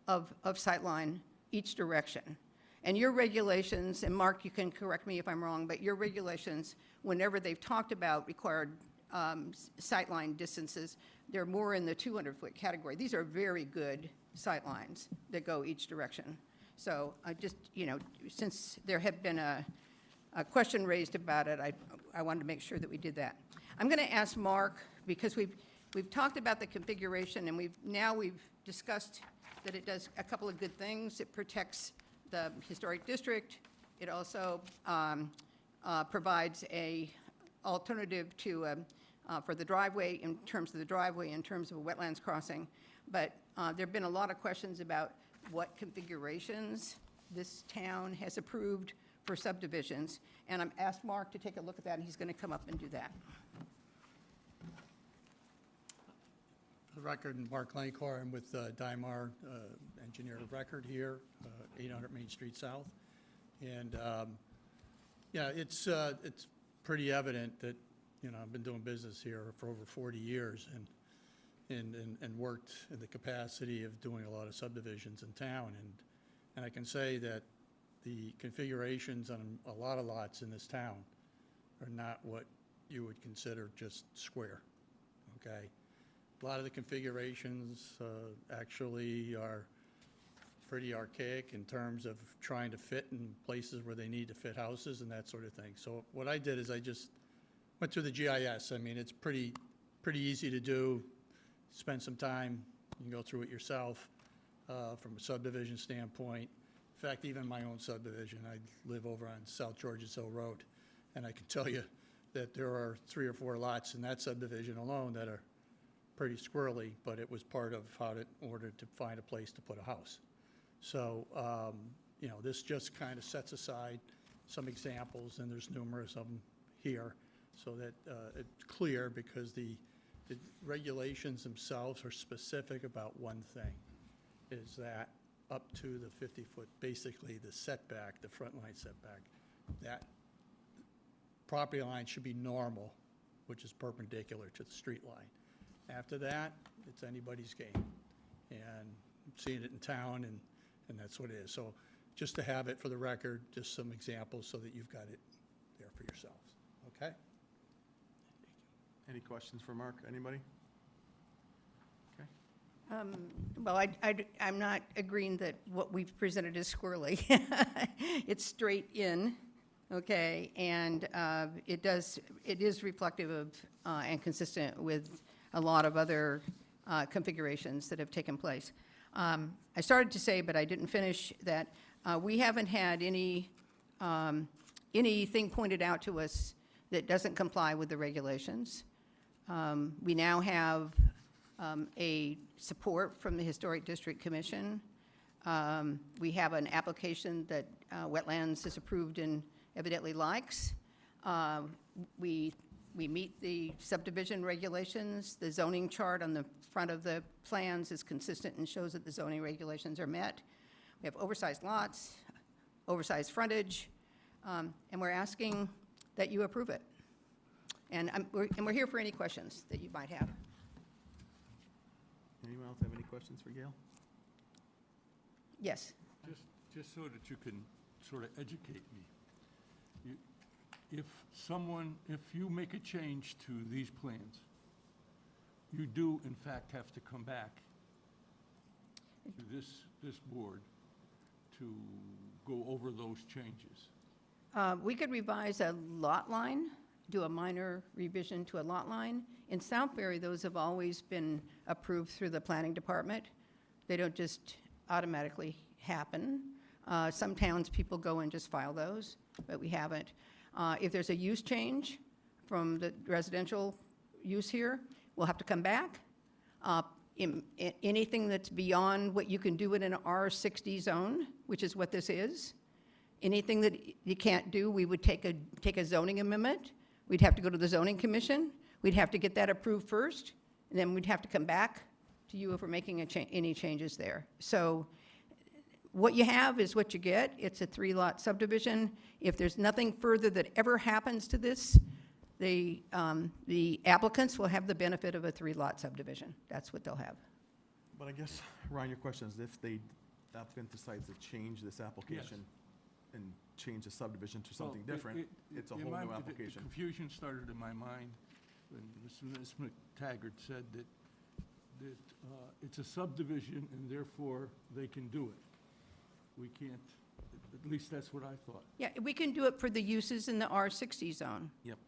of sightline each direction. And your regulations, and Mark, you can correct me if I'm wrong, but your regulations, whenever they've talked about required sightline distances, they're more in the 200-foot category. These are very good sightlines that go each direction. So I just, since there had been a question raised about it, I wanted to make sure that we did that. I'm going to ask Mark, because we've talked about the configuration, and we've discussed that it does a couple of good things. It protects the historic district. It also provides a alternative to for the driveway in terms of the driveway, in terms of a wetlands crossing. But there have been a lot of questions about what configurations this town has approved for subdivisions. And I'm asked Mark to take a look at that, and he's going to come up and do that. For the record, Mark Lancourt, I'm with Dymar, engineer of record here, 800 Main Street South. And, yeah, it's pretty evident that You know, I've been doing business here for over 40 years and worked in the capacity of doing a lot of subdivisions in town. And I can say that the configurations on a lot of lots in this town are not what you would consider just square, okay? A lot of the configurations actually are pretty archaic in terms of trying to fit in places where they need to fit houses and that sort of thing. So what I did is I just went through the GIS. I mean, it's pretty easy to do. Spend some time, you can go through it yourself from a subdivision standpoint. In fact, even my own subdivision, I live over on South Georges Hill Road, and I can tell you that there are 3 or 4 lots in that subdivision alone that are pretty squirrely, but it was part of how to, in order to find a place to put a house. So, you know, this just kind of sets aside some examples, and there's numerous of them here, so that it's clear, because the regulations themselves are specific about one thing, is that up to the 50-foot, basically the setback, the front line setback, that property line should be normal, which is perpendicular to the street line. After that, it's anybody's game. And I'm seeing it in town, and that's what it is. So just to have it for the record, just some examples so that you've got it there for yourselves, okay? Any questions for Mark? Anybody? Okay. Well, I'm not agreeing that what we've presented is squirrely. It's straight in, okay, and it is reflective of and consistent with a lot of other configurations that have taken place. I started to say, but I didn't finish, that we haven't had anything pointed out to us that doesn't comply with the regulations. We now have a support from the Historic District Commission. We have an application that Wetlands has approved and evidently likes. We meet the subdivision regulations. The zoning chart on the front of the plans is consistent and shows that the zoning regulations are met. We have oversized lots, oversized frontage, and we're asking that you approve it. And we're here for any questions that you might have. Anyone else have any questions for Gail? Yes. Just so that you can sort of educate me. If you make a change to these plans, you do in fact have to come back to this board to go over those changes. We could revise a lot line, do a minor revision to a lot line. In Southbury, those have always been approved through the planning department. They don't just automatically happen. Some towns, people go and just file those, but we haven't. If there's a use change from the residential use here, we'll have to come back. Anything that's beyond what you can do in an R60 zone, which is what this is, anything that you can't do, we would take a zoning amendment. We'd have to go to the zoning commission. We'd have to get that approved first, and then we'd have to come back to you if we're making any changes there. So what you have is what you get. It's a 3-lot subdivision. If there's nothing further that ever happens to this, the applicants will have the benefit of a 3-lot subdivision. That's what they'll have. But I guess, Ryan, your question is if the applicant decides to change this application and change the subdivision to something Well, different, it's a whole new The application. confusion started in my mind when Ms. McTaggart said that it's a subdivision and therefore they can do it. We can't, at least that's what I thought. Yeah, we can do it for the uses in the R60 zone. Yep.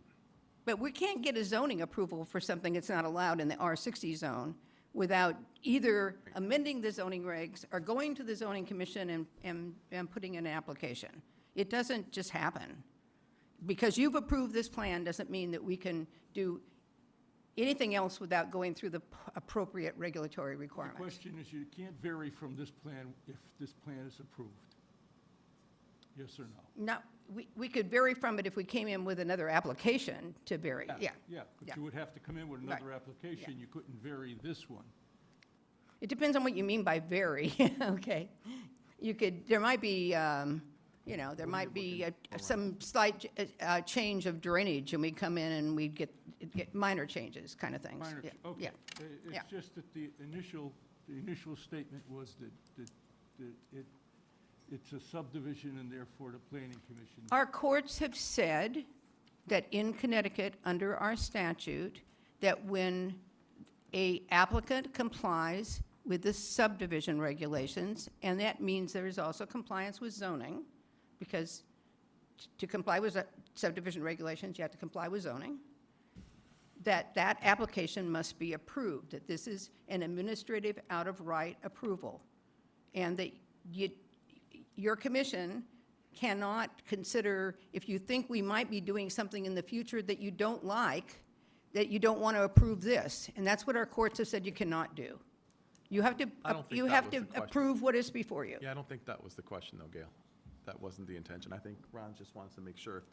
But we can't get a zoning approval for something that's not allowed in the R60 zone without either amending the zoning regs or going to the zoning commission and putting in an application. It doesn't just happen. Because you've approved this plan doesn't mean that we can do anything else without going through the appropriate regulatory The requirements. question is, you can't vary from this plan if this plan is approved. Yes or no? No, we could vary from it if we came in with another application to vary, yeah. Yeah, Yeah. but you would have to come in with Right. another application. You couldn't vary this one. It depends on what you mean by vary, okay? There might be You know, there might be some slight change of drainage, and we come in and we get minor changes, kind of things. Minor, Yeah, okay. yeah. It's yeah. just that the initial statement was that it's a subdivision and therefore the planning commission. Our courts have said that in Connecticut, under our statute, that when a applicant complies with the subdivision regulations, and that means there is also compliance with zoning, because to comply with subdivision regulations, you have to comply with zoning, that application must be approved, that this is an administrative out-of-right approval, and that your commission cannot consider, if you think we might be doing something in the future that you don't like, that you don't want to approve this. And that's what our courts have said you cannot do. You have to, I don't think you that have was to the question. approve what is before you. Yeah, I don't think that was the question, though, Gail. That wasn't the intention. I think Ron just wants to make sure if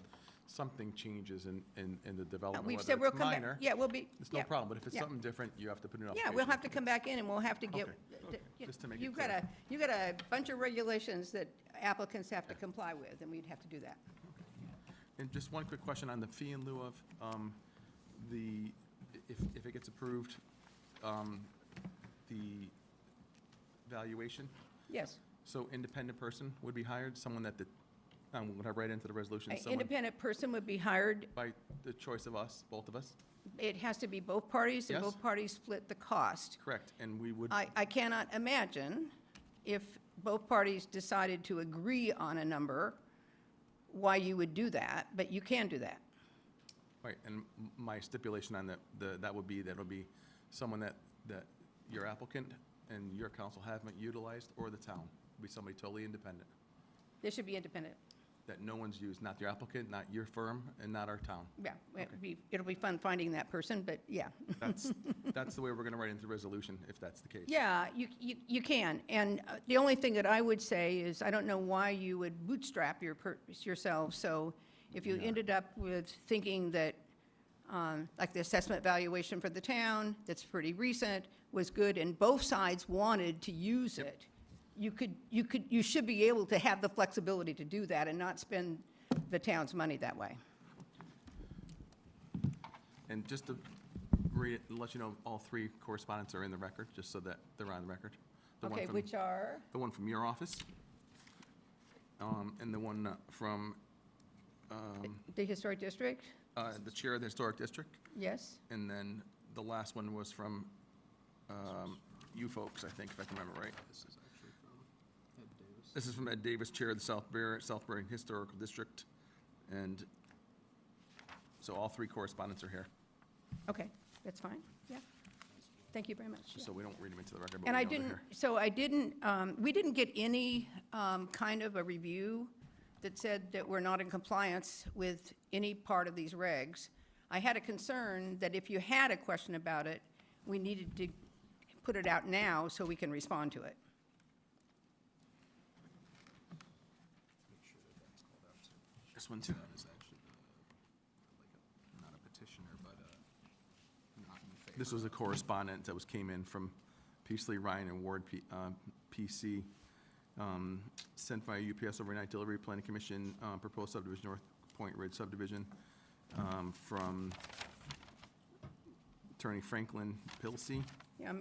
something changes in the development, We've whether said we'll it's come back. minor, Yeah, we'll be. it's no yeah. problem, but if it's yeah. something different, you have to put an Yeah, application. we'll have to come back in and we'll have to get, Okay. Just to make it you've clear. got a bunch of regulations that applicants have to comply with, and we'd have to do that. And just one quick question on the fee in lieu of, if it gets approved, the valuation, Yes. so independent person would be hired, someone that would have right into the resolution, An someone independent person would be hired. by the choice of us, both of us? It has to be both parties, and Yes. both parties split the cost. Correct, and we would, I cannot imagine if both parties decided to agree on a number, why you would do that, but you can do that. right, and my stipulation on that would be, that it'll be someone that your applicant and your council haven't utilized, or the town, be somebody totally independent, They should be independent. that no one's used, not your applicant, not your firm, and not our town. Yeah, it'll be fun finding that person, but yeah. That's the way we're gonna write into the resolution, if that's the case. Yeah, you can. And the only thing that I would say is, I don't know why you would bootstrap yourself. So if you ended up with thinking that, like the assessment valuation for the town, that's pretty recent, was good, and both sides wanted to use it, you should be able to have the flexibility to do that and not spend the town's money that way. And just to let you know, all three correspondents are in the record, just so that they're on the record. The one Okay, from- which are? The one from your office, and the one from The historic district? the chair of the Historic District, Yes? and then the last one was from you folks, I think, if I can remember right. This is from Ed Davis, Chair of the Southbury Historical District, and so all three correspondents are here, Okay, that's fine, yeah. Thank you very much. yeah. so we don't read them into the record, but And we I know they're didn't, here. so we didn't get any kind of a review that said that we're not in compliance with any part of these regs. I had a concern that if you had a question about it, we needed to put it out now so we can respond to it. This one too. Is actually not a petitioner, but not in favor. This was a correspondent that came in from Peasley, Ryan, and Ward PC, sent via UPS overnight delivery, Planning Commission, proposed subdivision, North Point Ridge subdivision, from Attorney Franklin Pilsey. Yeah,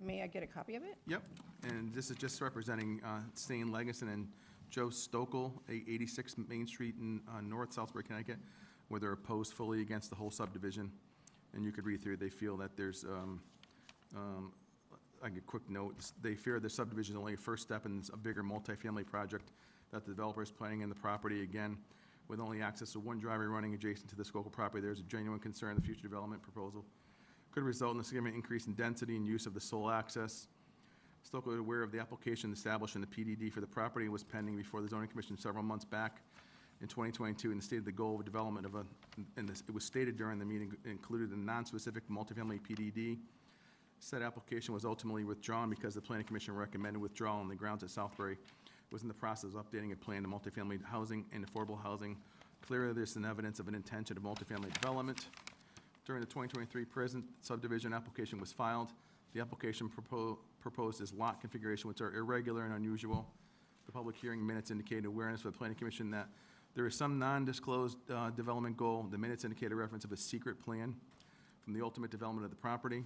may I get a copy of it? Yep, and this is just representing Stain Legason and Joe Stokel, 86 Main Street in North Southbury, Connecticut, where they're opposed fully against the whole subdivision. And you could read through, they feel that there's, like a quick note, they fear the subdivision is only a first step in a bigger multifamily project that the developer is planning in the property. Again, with only access to one driveway running adjacent to the Stokel property, there's a genuine concern the future development proposal could result in a significant increase in density and use of the sole access. Stokel is aware of the application established in the PDD for the property and was pending before the zoning commission several months back in 2022, and stated the goal of development of it was stated during the meeting, included a non-specific multifamily PDD. Said application was ultimately withdrawn because the planning commission recommended withdrawal on the grounds that Southbury was in the process of updating a plan to multifamily housing and affordable housing. Clearly, there's an evidence of an intention of multifamily development. During the 2023 present subdivision application was filed. The application proposes lot configuration which are irregular and unusual. The public hearing minutes indicated awareness for the planning commission that there is some non-disclosed development goal. The minutes indicate a reference of a secret plan from the ultimate development of the property.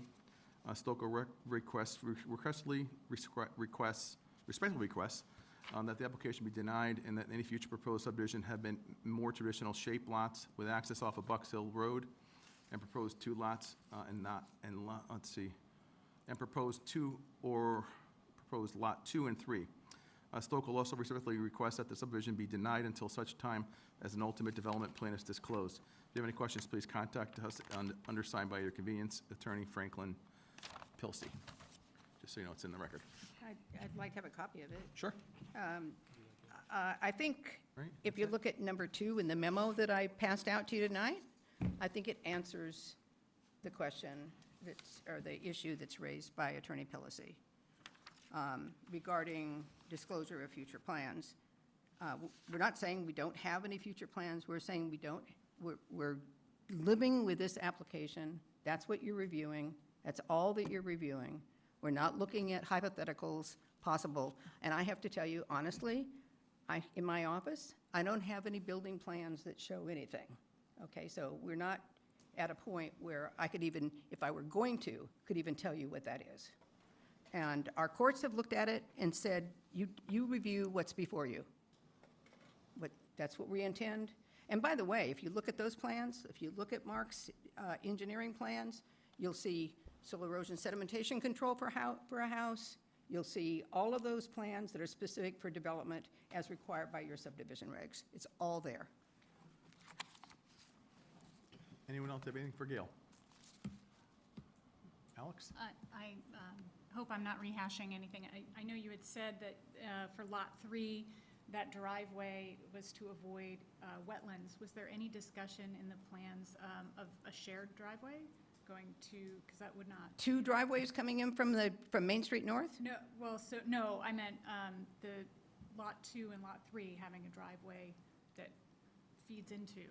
Stoker respectfully requests that the application be denied and that any future proposed subdivision have been more traditional shaped lots with access off of Bucks Hill Road and proposed two lots and proposed lot 2 and 3. Stoker will also respectfully request that the subdivision be denied until such time as an ultimate development plan is disclosed. If you have any questions, please contact us, undersigned by your convenience, Attorney Franklin Pilsey, just so you know it's in the record. I'd like to have a copy of it. Sure. I think Right, if you look at number 2 in the memo that I passed out to you tonight, I think it answers the question or the issue that's raised by Attorney Pilsey regarding disclosure of future plans. We're not saying we don't have any future plans. We're saying we're living with this application. That's what you're reviewing. That's all that you're reviewing. We're not looking at hypotheticals possible. And I have to tell you, honestly, in my office, I don't have any building plans that show anything. Okay, so we're not at a point where I could even, if I were going to, could even tell you what that is. And our courts have looked at it and said, you review what's before you. That's what we intend. And by the way, if you look at those plans, if you look at Mark's engineering plans, you'll see soil erosion sedimentation control for a house. You'll see all of those plans that are specific for development as required by your subdivision regs. It's all there. Anyone else have anything for Gail? Alex? I hope I'm not rehashing anything. I know you had said that for Lot 3, that driveway was to avoid wetlands. Was there any discussion in the plans of a shared driveway going to, because that would not? 2 driveways coming in from Main Street North? No, well, no, I meant the Lot 2 and Lot 3 having a driveway that feeds into,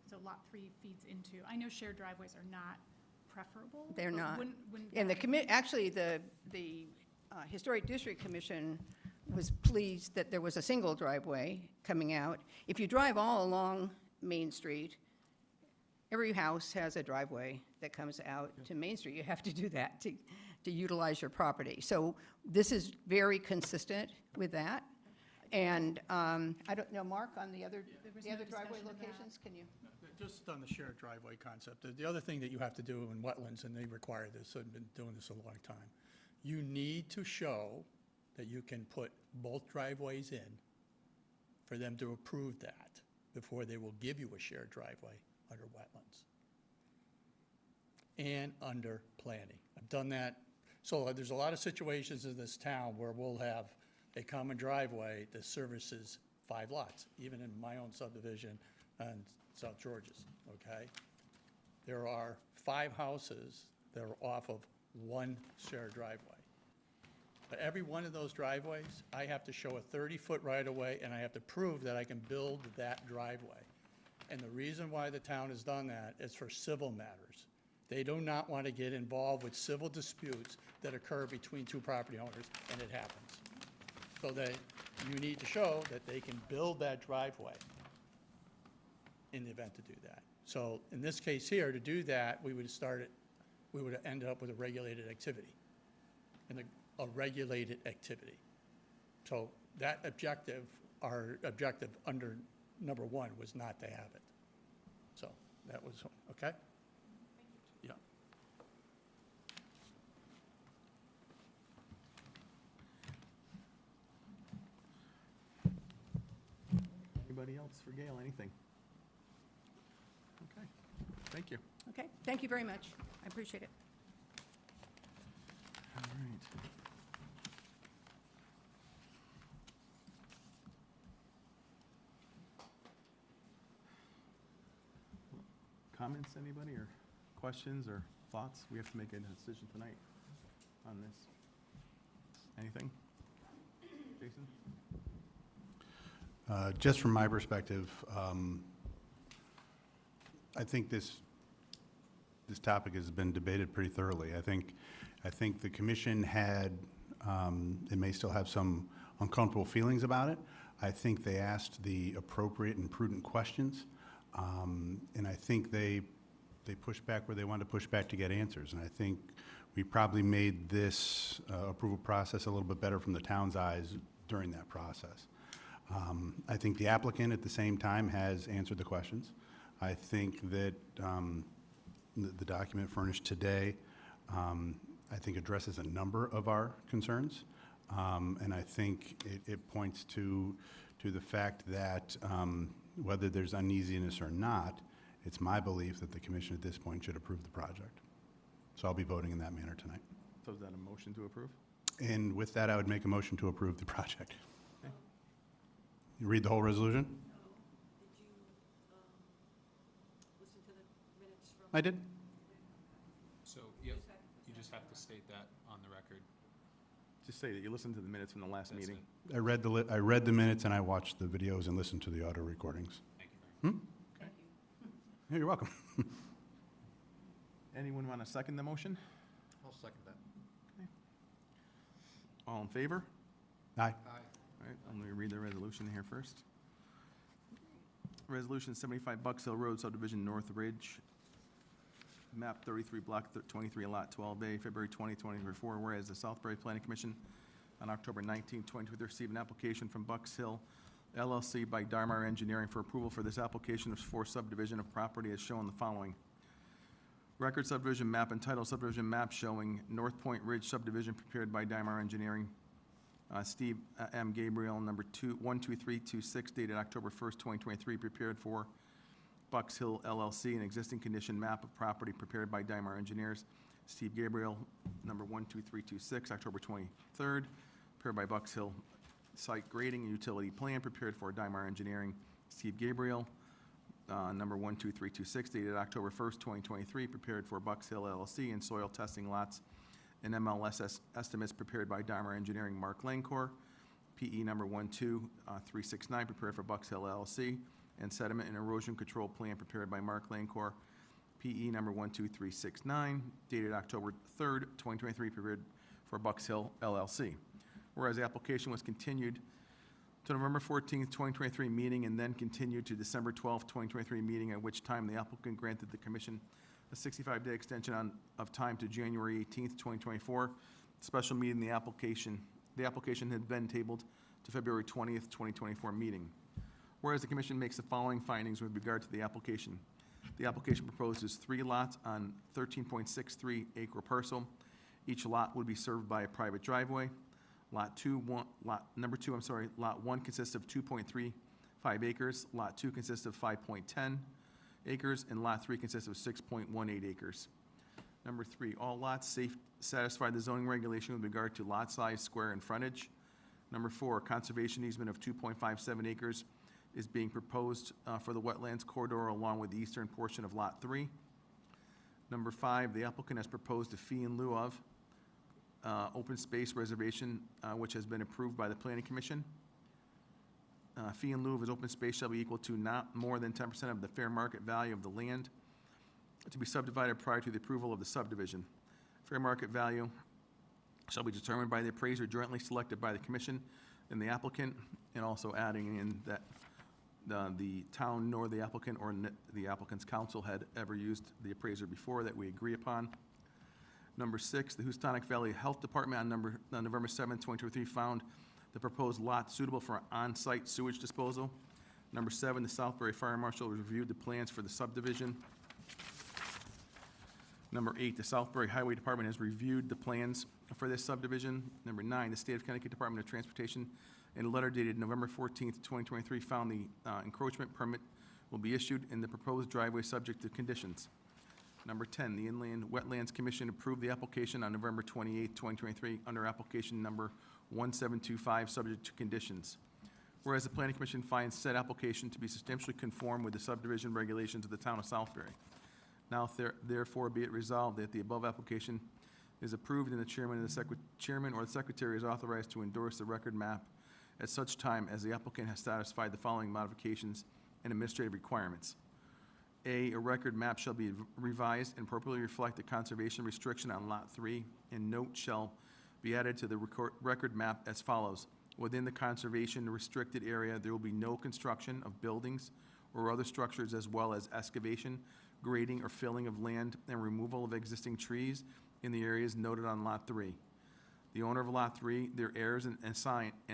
so Lot 3 feeds into. I know shared driveways are not preferable. They're but not. wouldn't And that- actually, the Historic District Commission was pleased that there was a single driveway coming out. If you drive all along Main Street, every house has a driveway that comes out to Main Street. You have to do that to utilize your property. So this is very consistent with that. And I don't know, Mark, on the other was no driveway discussion of that. locations, can you? Just on the shared driveway concept, the other thing that you have to do in wetlands, and they require this, I've been doing this a long time, you need to show that you can put both driveways in for them to approve that before they will give you a shared driveway under wetlands and under planning. I've done that. So there's a lot of situations in this town where we'll have a common driveway that services 5 lots, even in my own subdivision on South George's, okay? There are 5 houses that are off of one shared driveway. But every one of those driveways, I have to show a 30-foot right-of-way, and I have to prove that I can build that driveway. And the reason why the town has done that is for civil matters. They do not want to get involved with civil disputes that occur between 2 property owners, and it happens. So that you need to show that they can build that driveway in the event to do that. So in this case here, to do that, we would have ended up with a regulated activity, and a regulated activity. So that objective, our objective under number 1 was not to have it. So that was, okay? Yeah. Anybody else for Gail, anything? Okay, thank you. Okay, thank you very much. I appreciate it. All right. Comments, anybody, or questions or thoughts? We have to make a decision tonight on this. Anything? Jason? Just from my perspective, I think this topic has been debated pretty thoroughly. I think the commission had They may still have some uncomfortable feelings about it. I think they asked the appropriate and prudent questions, and I think they pushed back where they wanted to push back to get answers. And I think we probably made this approval process a little bit better from the town's eyes during that process. I think the applicant, at the same time, has answered the questions. I think that the document furnished today, I think, addresses a number of our concerns. And I think it points to the fact that whether there's uneasiness or not, it's my belief that the commission at this point should approve the project. So I'll be voting in that manner tonight. So is that a motion to approve? And with that, I would make a motion to approve the project. Okay. You read the whole resolution? I did. So, yep, you just have to state that on the record. Just say that you listened to the minutes from the last That's meeting. it. I read the minutes and I watched the videos and listened to the audio recordings. Thank you very much. Yeah, you're welcome. Anyone want to second the motion? I'll second that. All in favor? Aye. Aye. All right, I'm going to read the resolution here first. Resolution 75 Bucks Hill Road subdivision North Ridge, map 33, block 23, lot 12A, February 20, 2024, whereas the Southbury Planning Commission on October 19, 2023 received an application from Bucks Hill LLC by Darmar Engineering for approval for this application for subdivision of property as shown the following. Record subdivision map entitled subdivision map showing North Point Ridge subdivision prepared by Darmar Engineering. Steve M. Gabriel, number 12326, dated October 1st, 2023, prepared for Bucks Hill LLC, an existing condition map of property prepared by Darmar Engineers. Steve Gabriel, number 12326, October 23rd, prepared by Bucks Hill. Site grading and utility plan prepared for Darmar Engineering. Steve Gabriel, number 12326, dated October 1st, 2023, prepared for Bucks Hill LLC, and soil testing lots and MLS estimates prepared by Darmar Engineering. Mark Lancor, PE number 12369, prepared for Bucks Hill LLC, and sediment and erosion control plan prepared by Mark Lancor, PE number 12369, dated October 3rd, 2023, prepared for Bucks Hill LLC. Whereas the application was continued to November 14th, 2023 meeting and then continued to December 12th, 2023 meeting, at which time the applicant granted the commission a 65-day extension of time to January 18th, 2024. Special meeting, the application had been tabled to February 20th, 2024 meeting. Whereas the commission makes the following findings with regard to the application. The application proposes 3 lots on 13.63 acre parcel. Each lot would be served by a private driveway. Lot 1 consists of 2.35 acres. Lot 2 consists of 5.10 acres, and Lot 3 consists of 6.18 acres. Number 3, all lots satisfy the zoning regulation with regard to lot size, square, and frontage. Number 4, conservation easement of 2.57 acres is being proposed for the wetlands corridor along with the eastern portion of Lot 3. Number 5, the applicant has proposed a fee in lieu of open space reservation, which has been approved by the Planning Commission. Fee in lieu of his open space shall be equal to not more than 10% of the fair market value of the land to be subdivided prior to the approval of the subdivision. Fair market value shall be determined by the appraiser jointly selected by the commission and the applicant, and also adding in that the town nor the applicant or the applicant's counsel had ever used the appraiser before that we agree upon. Number 6, the Houstonic Valley Health Department on November 7, 2023 found the proposed lot suitable for on-site sewage disposal. Number 7, the Southbury Fire Marshal reviewed the plans for the subdivision. Number 8, the Southbury Highway Department has reviewed the plans for this subdivision. Number 9, the State of Connecticut Department of Transportation, in a letter dated November 14th, 2023, found the encroachment permit will be issued in the proposed driveway subject to conditions. Number 10, the Inland Wetlands Commission approved the application on November 28th, 2023, under application number 1725, subject to conditions. Whereas the Planning Commission finds said application to be substantially conform with the subdivision regulations of the town of Southbury. Now therefore be it resolved that the above application is approved and the chairman or the secretary is authorized to endorse the record map at such time as the applicant has satisfied the following modifications and administrative requirements. A record map shall be revised and appropriately reflect the conservation restriction on Lot 3, and note shall be added to the record map as follows. Within the conservation restricted area, there will be no construction of buildings or other structures, as well as excavation, grading, or filling of land and removal of existing trees in the areas noted on Lot 3. The owner of Lot 3, their heirs and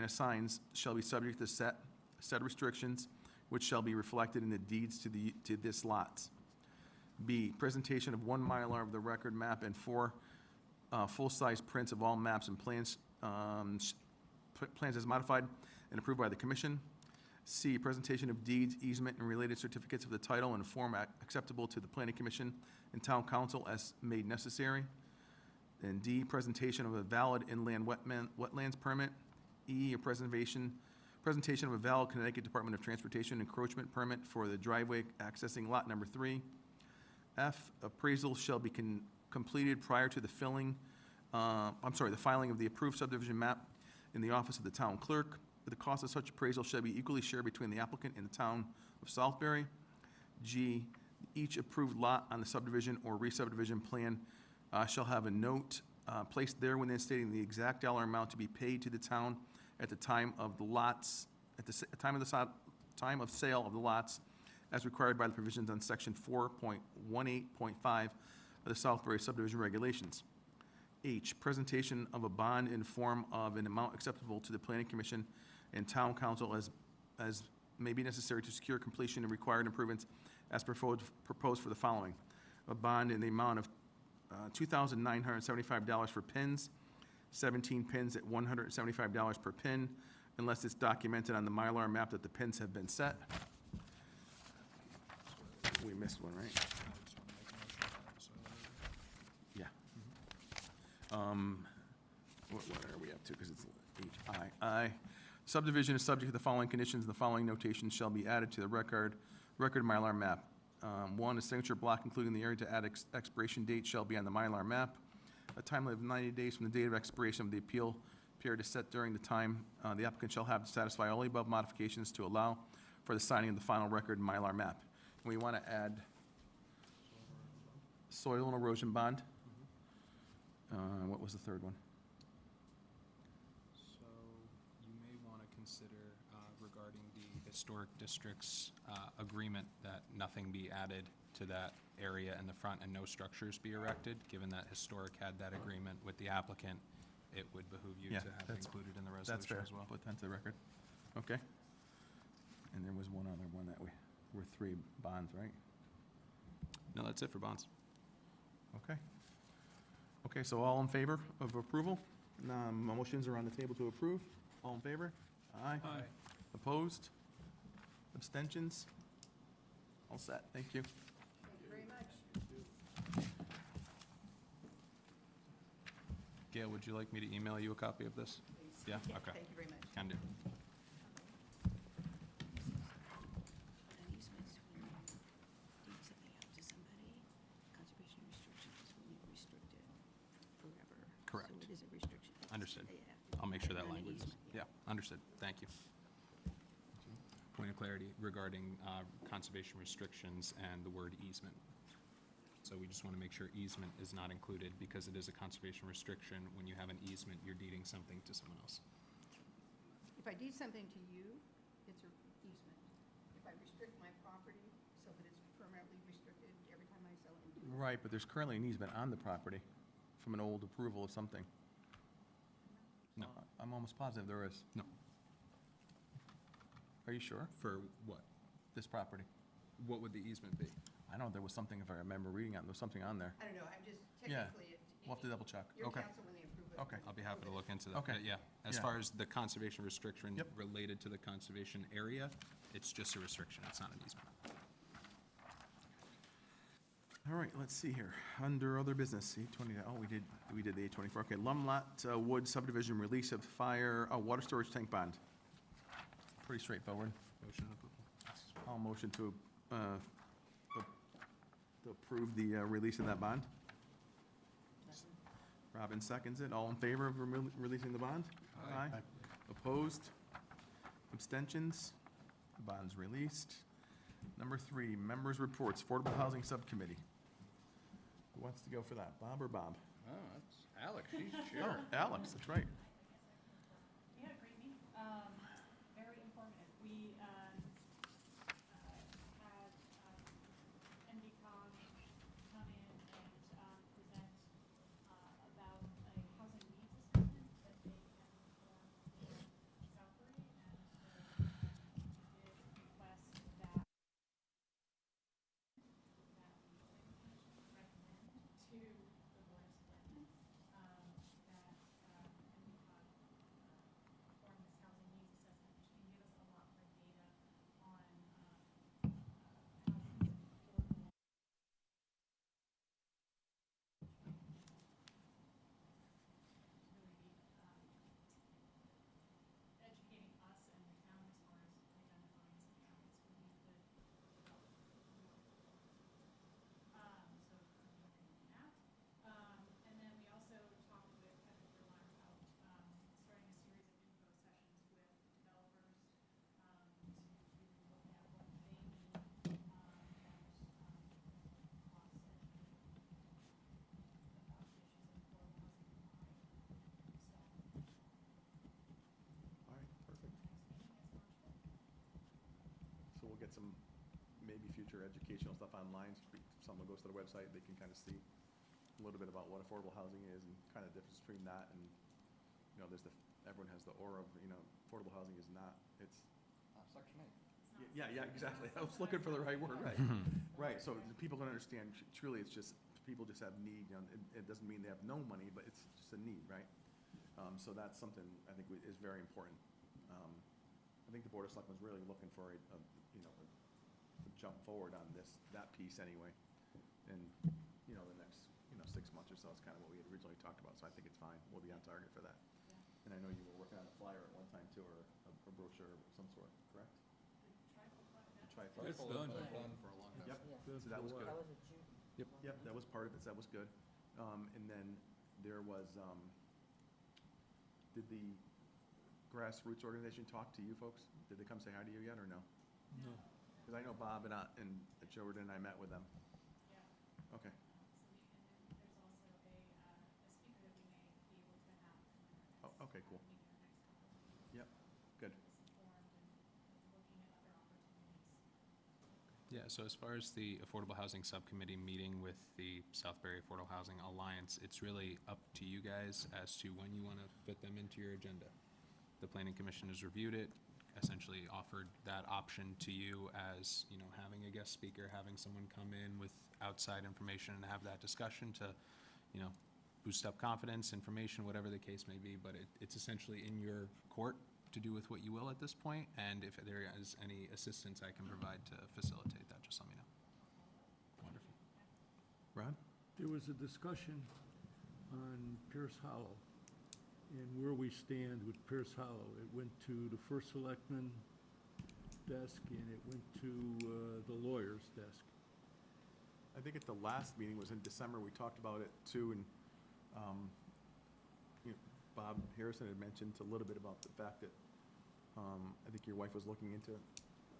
assigns shall be subject to set restrictions, which shall be reflected in the deeds to this lots. B, presentation of 1 Mylar of the record map and 4 full-size prints of all maps and plans, plans as modified and approved by the commission. C, presentation of deeds, easement, and related certificates of the title in a form acceptable to the planning commission and town council as made necessary. And D, presentation of a valid inland wetlands permit. E, a presentation of a valid Connecticut Department of Transportation encroachment permit for the driveway accessing lot number 3. F, appraisal shall be completed prior to the filing of the approved subdivision map in the office of the town clerk. The cost of such appraisal shall be equally shared between the applicant and the town of Southbury. G, each approved lot on the subdivision or re-subdivision plan shall have a note placed there within stating the exact dollar amount to be paid to the town at the time of the lots, time of sale of the lots, as required by the provisions on section 4.18.5 of the Southbury subdivision regulations. H, presentation of a bond in form of an amount acceptable to the planning commission and town council as may be necessary to secure completion and required improvements as proposed for the following. A bond in the amount of $2,975 for pins, 17 pins at $175 per pin, unless it's documented on the Mylar map that the pins have been set. We missed one, right? Yeah. What are we up to? Because it's I. Subdivision is subject to the following conditions. The following notations shall be added to the record Mylar map. 1, a signature block including the area to add expiration date shall be on the Mylar map. A time limit of 90 days from the date of expiration of the appeal period is set during the time the applicant shall have to satisfy all the above modifications to allow for the signing of the final record Mylar map. And we want to add soil and erosion bond. What was the third one? So you may want to consider regarding the historic district's agreement that nothing be added to that area in the front and no structures be erected. Given that historic had that agreement with the applicant, it would behoove you Yeah, to have it that's- included in the That's resolution fair. as well. Put that to the record. Okay. And there was one other one that were 3 bonds, right? No, that's it for bonds. Okay. Okay, so all in favor of approval? Motions are on the table to approve. All in favor? Aye. Aye. Opposed? Abstentions? All set, thank you. Thank you very much. Gail, would you like me to email you a copy of this? Please. Yeah, okay. Thank you very much. Can do. An easement's when you deed something out to somebody. Conservation restriction is when you restrict it forever. Correct. So it is a restriction. Understood. Yeah. I'll make sure that Not an language is, easement, yeah, understood. Thank you. Point of clarity regarding conservation restrictions and the word easement. So we just want to make sure easement is not included because it is a conservation restriction. When you have an easement, you're deeding something to someone else. If I deed something to you, it's an easement. If I restrict my property so that it's permanently restricted every time I sell it into it. Right, but there's currently an easement on the property from an old approval of something. No. I'm almost positive there is. No. Are you sure? For what? This property? What would the easement be? I know there was something, if I remember reading it, there was something on there. I don't know, I'm just Yeah. technically, We'll have to double check. your Okay. council when they approve it. Okay. I'll be happy to look into that. Okay. But yeah, as Yeah. far as the conservation restriction Yep. related to the conservation area, it's just a restriction, it's not an easement. All right, let's see here. Under other business, 820, oh, we did the 824. Okay, Lumlot Wood subdivision release of water storage tank bond. Pretty straightforward. Motion approval. I'll motion to approve the release of that bond. Robin seconds it. All in favor of releasing the bond? Aye. Opposed? Abstentions? The bond's released. Number 3, members' reports, Affordable Housing Subcommittee. Who wants to go for that, Bob or Bob? Oh, that's Alex, she's chair. Oh, Alex, that's right. We had a great meeting, very informative. We had NVCOG come in and present about a housing needs assessment that they can perform for Southbury. And so we did request that recommend to the Board of Selectmen that NVCOG perform this housing needs assessment, which can give us a lot more data on housing affordable. Really be educating us and the town as far as identifying some areas where we could develop. So I'm looking at that. And then we also talked with Kevin Germeyer about starting a series of info sessions with developers to really look at what they need and cross-educate about issues of affordable housing in mind. So, All right, perfect. next meeting is March 5th. So we'll get some maybe future educational stuff online. So if someone goes to the website, they can kind of see a little bit about what affordable housing is and kind of the difference between that and, there's everyone has the aura of, affordable housing is not, it's, Section 8. yeah, exactly. I was looking for the right word, right. Right, so the people can understand, truly, it's just, people just have need, it doesn't mean they have no money, but it's just a need, right? So that's something I think is very important. I think the Board of Selectmen is really looking for a jump forward on that piece anyway. And, the next, 6 months or so is kind of what we had originally talked about, so I think it's fine. We'll be on target for that. And I know you were working on a flyer at one time too, or a brochure of some sort, correct? Trifle. It's done. Done for a long time. Yep, Yeah. so that was good. That was a June. Yep, that was part of it, so that was good. And then there was, did the grassroots organization talk to you folks? Did they come say hi to you yet, or no? No. Because I know Bob and Jordan and I met with them. Yeah. Okay, So there's also a speaker that we may be able to have in the next. okay, cool. Meeting in the next couple of weeks. Yep, good. Informed and looking at other opportunities. Yeah, so as far as the Affordable Housing Subcommittee meeting with the Southbury Affordable Housing Alliance, it's really up to you guys as to when you want to fit them into your agenda. The Planning Commission has reviewed it, essentially offered that option to you as, having a guest speaker, having someone come in with outside information and have that discussion to, boost up confidence, information, whatever the case may be, but it's essentially in your court to do with what you will at this point, and if there is any assistance I can provide to facilitate that, just let me know. Wonderful. Ron? There was a discussion on Pierce Hollow and where we stand with Pierce Hollow. It went to the first selectman desk and it went to the lawyer's desk. I think at the last meeting was in December, we talked about it too, and, Bob Harrison had mentioned a little bit about the fact that, I think your wife was looking into,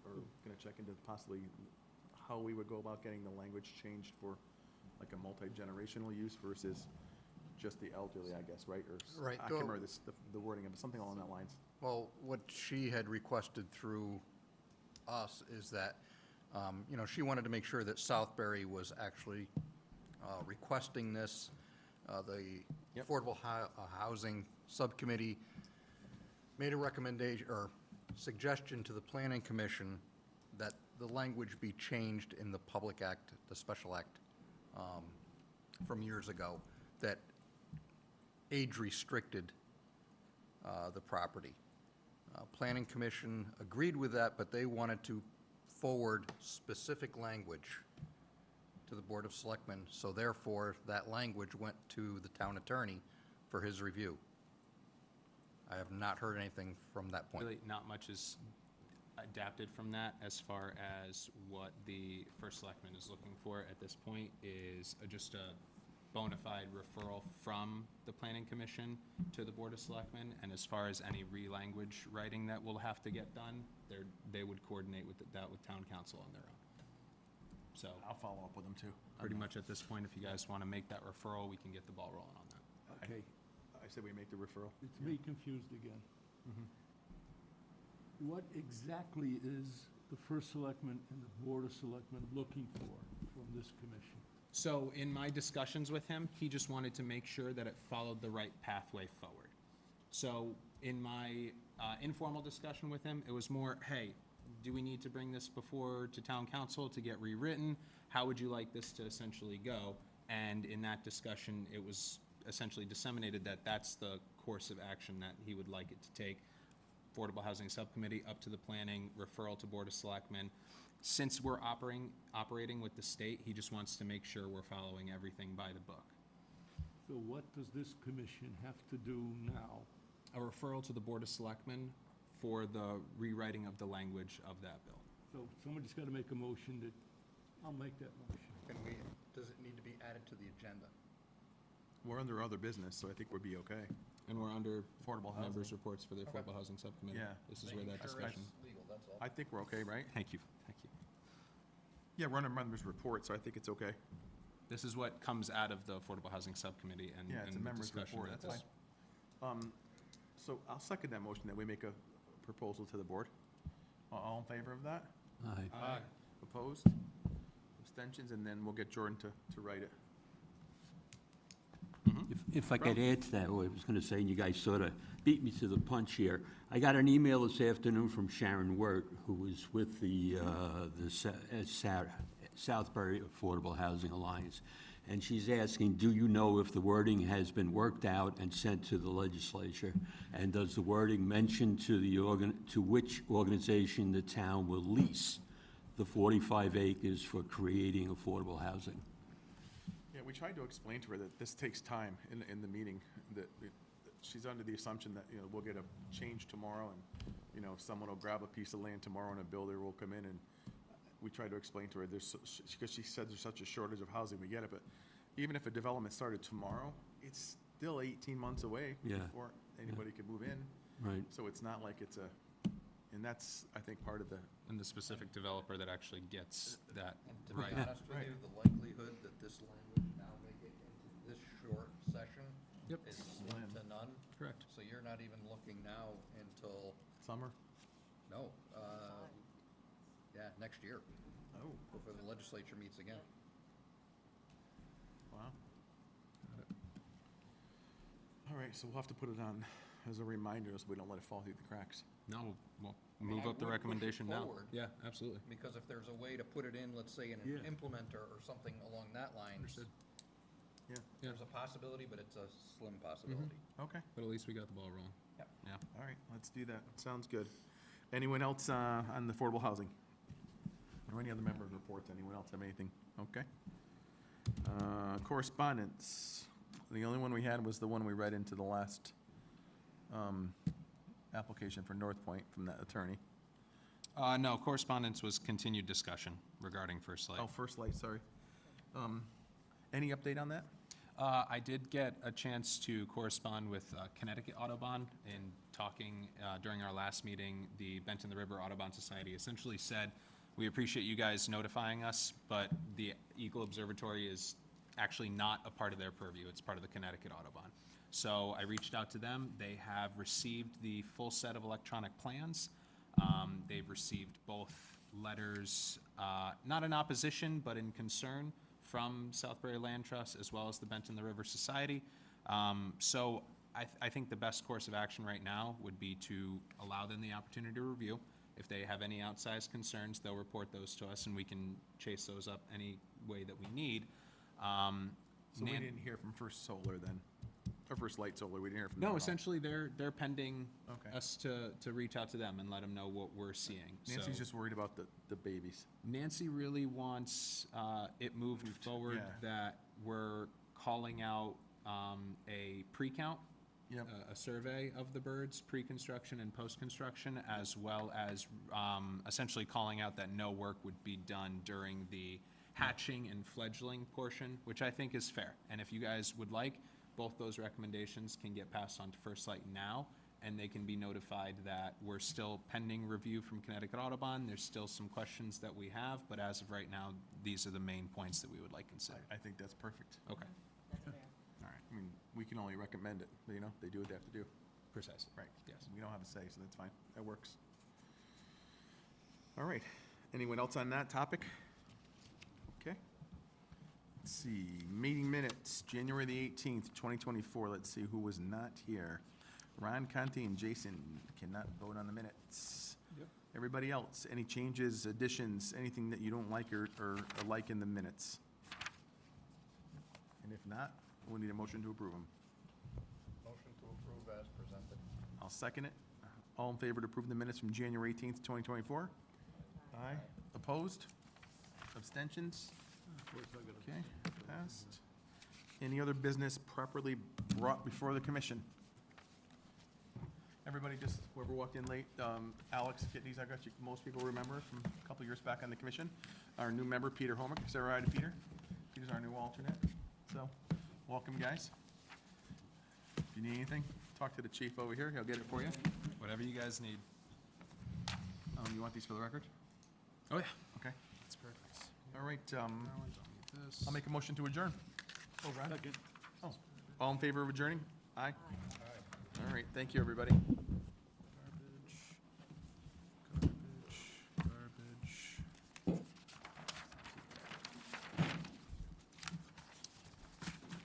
or gonna check into possibly how we would go about getting the language changed for like a multi-generational use versus just the elderly, I guess, right? Or Right, I can't remember the wording of it, something along that lines. Well, what she had requested through us is that, she wanted to make sure that Southbury was actually requesting this. The Yep. Affordable Housing Subcommittee made a recommendation, or suggestion to the Planning Commission that the language be changed in the Public Act, the Special Act from years ago, that age restricted the property. Planning Commission agreed with that, but they wanted to forward specific language to the Board of Selectmen, so therefore, that language went to the town attorney for his review. I have not heard anything from that point. Really, not much is adapted from that as far as what the first selectman is looking for at this point is just a bona fide referral from the Planning Commission to the Board of Selectmen, and as far as any re-language writing that will have to get done, they would coordinate with that with Town Council on their own. So I'll follow up with them too. pretty much at this point, if you guys want to make that referral, we can get the ball rolling on that. Okay, I said we make the referral. it's me confused again. What exactly is the first selectman and the board of selectmen looking for from this commission? So in my discussions with him, he just wanted to make sure that it followed the right pathway forward. So in my informal discussion with him, it was more, hey, do we need to bring this before to town council to get rewritten? How would you like this to essentially go? And in that discussion, it was essentially disseminated that that's the course of action that he would like it to take. Affordable Housing Subcommittee, up to the planning, referral to Board of Selectmen. Since we're operating with the state, he just wants to make sure we're following everything by the book. So what does this commission have to do now? A referral to the Board of Selectmen for the rewriting of the language of that bill. So somebody's got to make a motion that, I'll make that motion. Does it need to be added to the agenda? We're under other business, so I think we'd be okay. And we're under Affordable members' housing. reports for the Affordable Housing Subcommittee. Yeah. This is where that Making sure it's discussion. legal, that's all. I think we're okay, right? Thank you, thank you. Yeah, we're under members' report, so I think it's okay. This is what comes out of the Affordable Housing Subcommittee and Yeah, it's a and the members' discussion report, with that's this. fine. So I'll second that motion that we make a proposal to the board. All in favor of that? Aye. Opposed? Abstentions, and then we'll get Jordan to write it. If I could add to that, what I was going to say, and you guys sort of beat me to the punch here. I got an email this afternoon from Sharon Wirt, who was with the Southbury Affordable Housing Alliance. And she's asking, do you know if the wording has been worked out and sent to the legislature? And does the wording mention to which organization the town will lease the 45 acres for creating affordable housing? Yeah, we tried to explain to her that this takes time in the meeting, that she's under the assumption that, we'll get a change tomorrow, and, someone will grab a piece of land tomorrow and a builder will come in, and we tried to explain to her, because she said there's such a shortage of housing, we get it, but even if a development started tomorrow, it's still 18 months away Yeah. before anybody could move in. Right. So it's not like it's and that's, I think, part of the, And the specific developer that actually gets that And to right. be honest with you, the likelihood that this language now make it into this short session Yep. is slim to none. Correct. So you're not even looking now until, summer. no, next year, Oh, before the legislature meets again. wow. All right, so we'll have to put it on as a reminder so we don't let it fall through the cracks. No, we'll mean, move I up the would push it recommendation now. forward. Yeah, absolutely. Because if there's a way to put it in, let's say, in an Yeah. implementer or something along that line, Understood. Yeah, there's a possibility, but it's a slim possibility. okay. But at least we got the ball rolling. Yep. Yeah. All right, let's do that. Sounds good. Anyone else on the affordable housing? Or any other member reports? Anyone else have anything? Okay. Correspondence. The only one we had was the one we read into the last application for North Point from that attorney. No, correspondence was continued discussion regarding First Light. Oh, First Light, sorry. Any update on that? I did get a chance to correspond with Connecticut Audubon in talking during our last meeting. The Benton the River Audubon Society essentially said, we appreciate you guys notifying us, but the Eagle Observatory is actually not a part of their purview. It's part of the Connecticut Audubon. So I reached out to them. They have received the full set of electronic plans. They've received both letters, not in opposition, but in concern from Southbury Land Trust as well as the Benton the River Society. So I think the best course of action right now would be to allow them the opportunity to review. If they have any outsized concerns, they'll report those to us and we can chase those up any way that we need. So we Nan- didn't hear from First Solar then? Or First Light Solar, we didn't hear from them at No, all? essentially, they're pending Okay. us to reach out to them and let them know what we're seeing. Nancy's So just worried about the babies. Nancy really wants it moved forward, yeah. that we're calling out a pre-count, Yep. a survey of the birds, pre-construction and post-construction, as well as essentially calling out that no work would be done during the hatching and fledgling portion, which I think is fair. And if you guys would like, both those recommendations can get passed on to First Light now, and they can be notified that we're still pending review from Connecticut Audubon. There's still some questions that we have, but as of right now, these are the main points that we would like considered. I think that's perfect. Okay, That's fair. All right, I mean, we can only recommend it, but, you know, they do what they have to do. precisely. Right. Yes. We don't have a say, so that's fine. That works. All right. Anyone else on that topic? Okay. Let's see, meeting minutes, January the 18th, 2024. Let's see who was not here. Ron Conti and Jason cannot vote on the minutes. Yep. Everybody else, any changes, additions, anything that you don't like or like in the minutes? And if not, we'll need a motion to approve them. Motion to approve as presented. I'll second it. All in favor to approve the minutes from January 18th, 2024? Aye. Opposed? Abstentions? Okay, passed. Any other business properly brought before the commission? Everybody just, whoever walked in late, Alex Kidneys, I got you, most people remember from a couple years back on the commission. Our new member, Peter Homick. Say hi to Peter. Peter's our new alternate. So, welcome, guys. If you need anything, talk to the chief over here. He'll get it for you. Whatever you guys need. You want these for the record? Oh, yeah. Okay. That's perfect. All right, That one, don't need this. I'll make a motion to adjourn. Oh, second. Oh, all in favor of adjourning? Aye. All right, thank you, everybody. Garbage.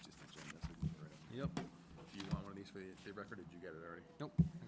Just agenda, so we can get rid of it. Yep. Do you want one of these for the record, or did you get it already? Nope. I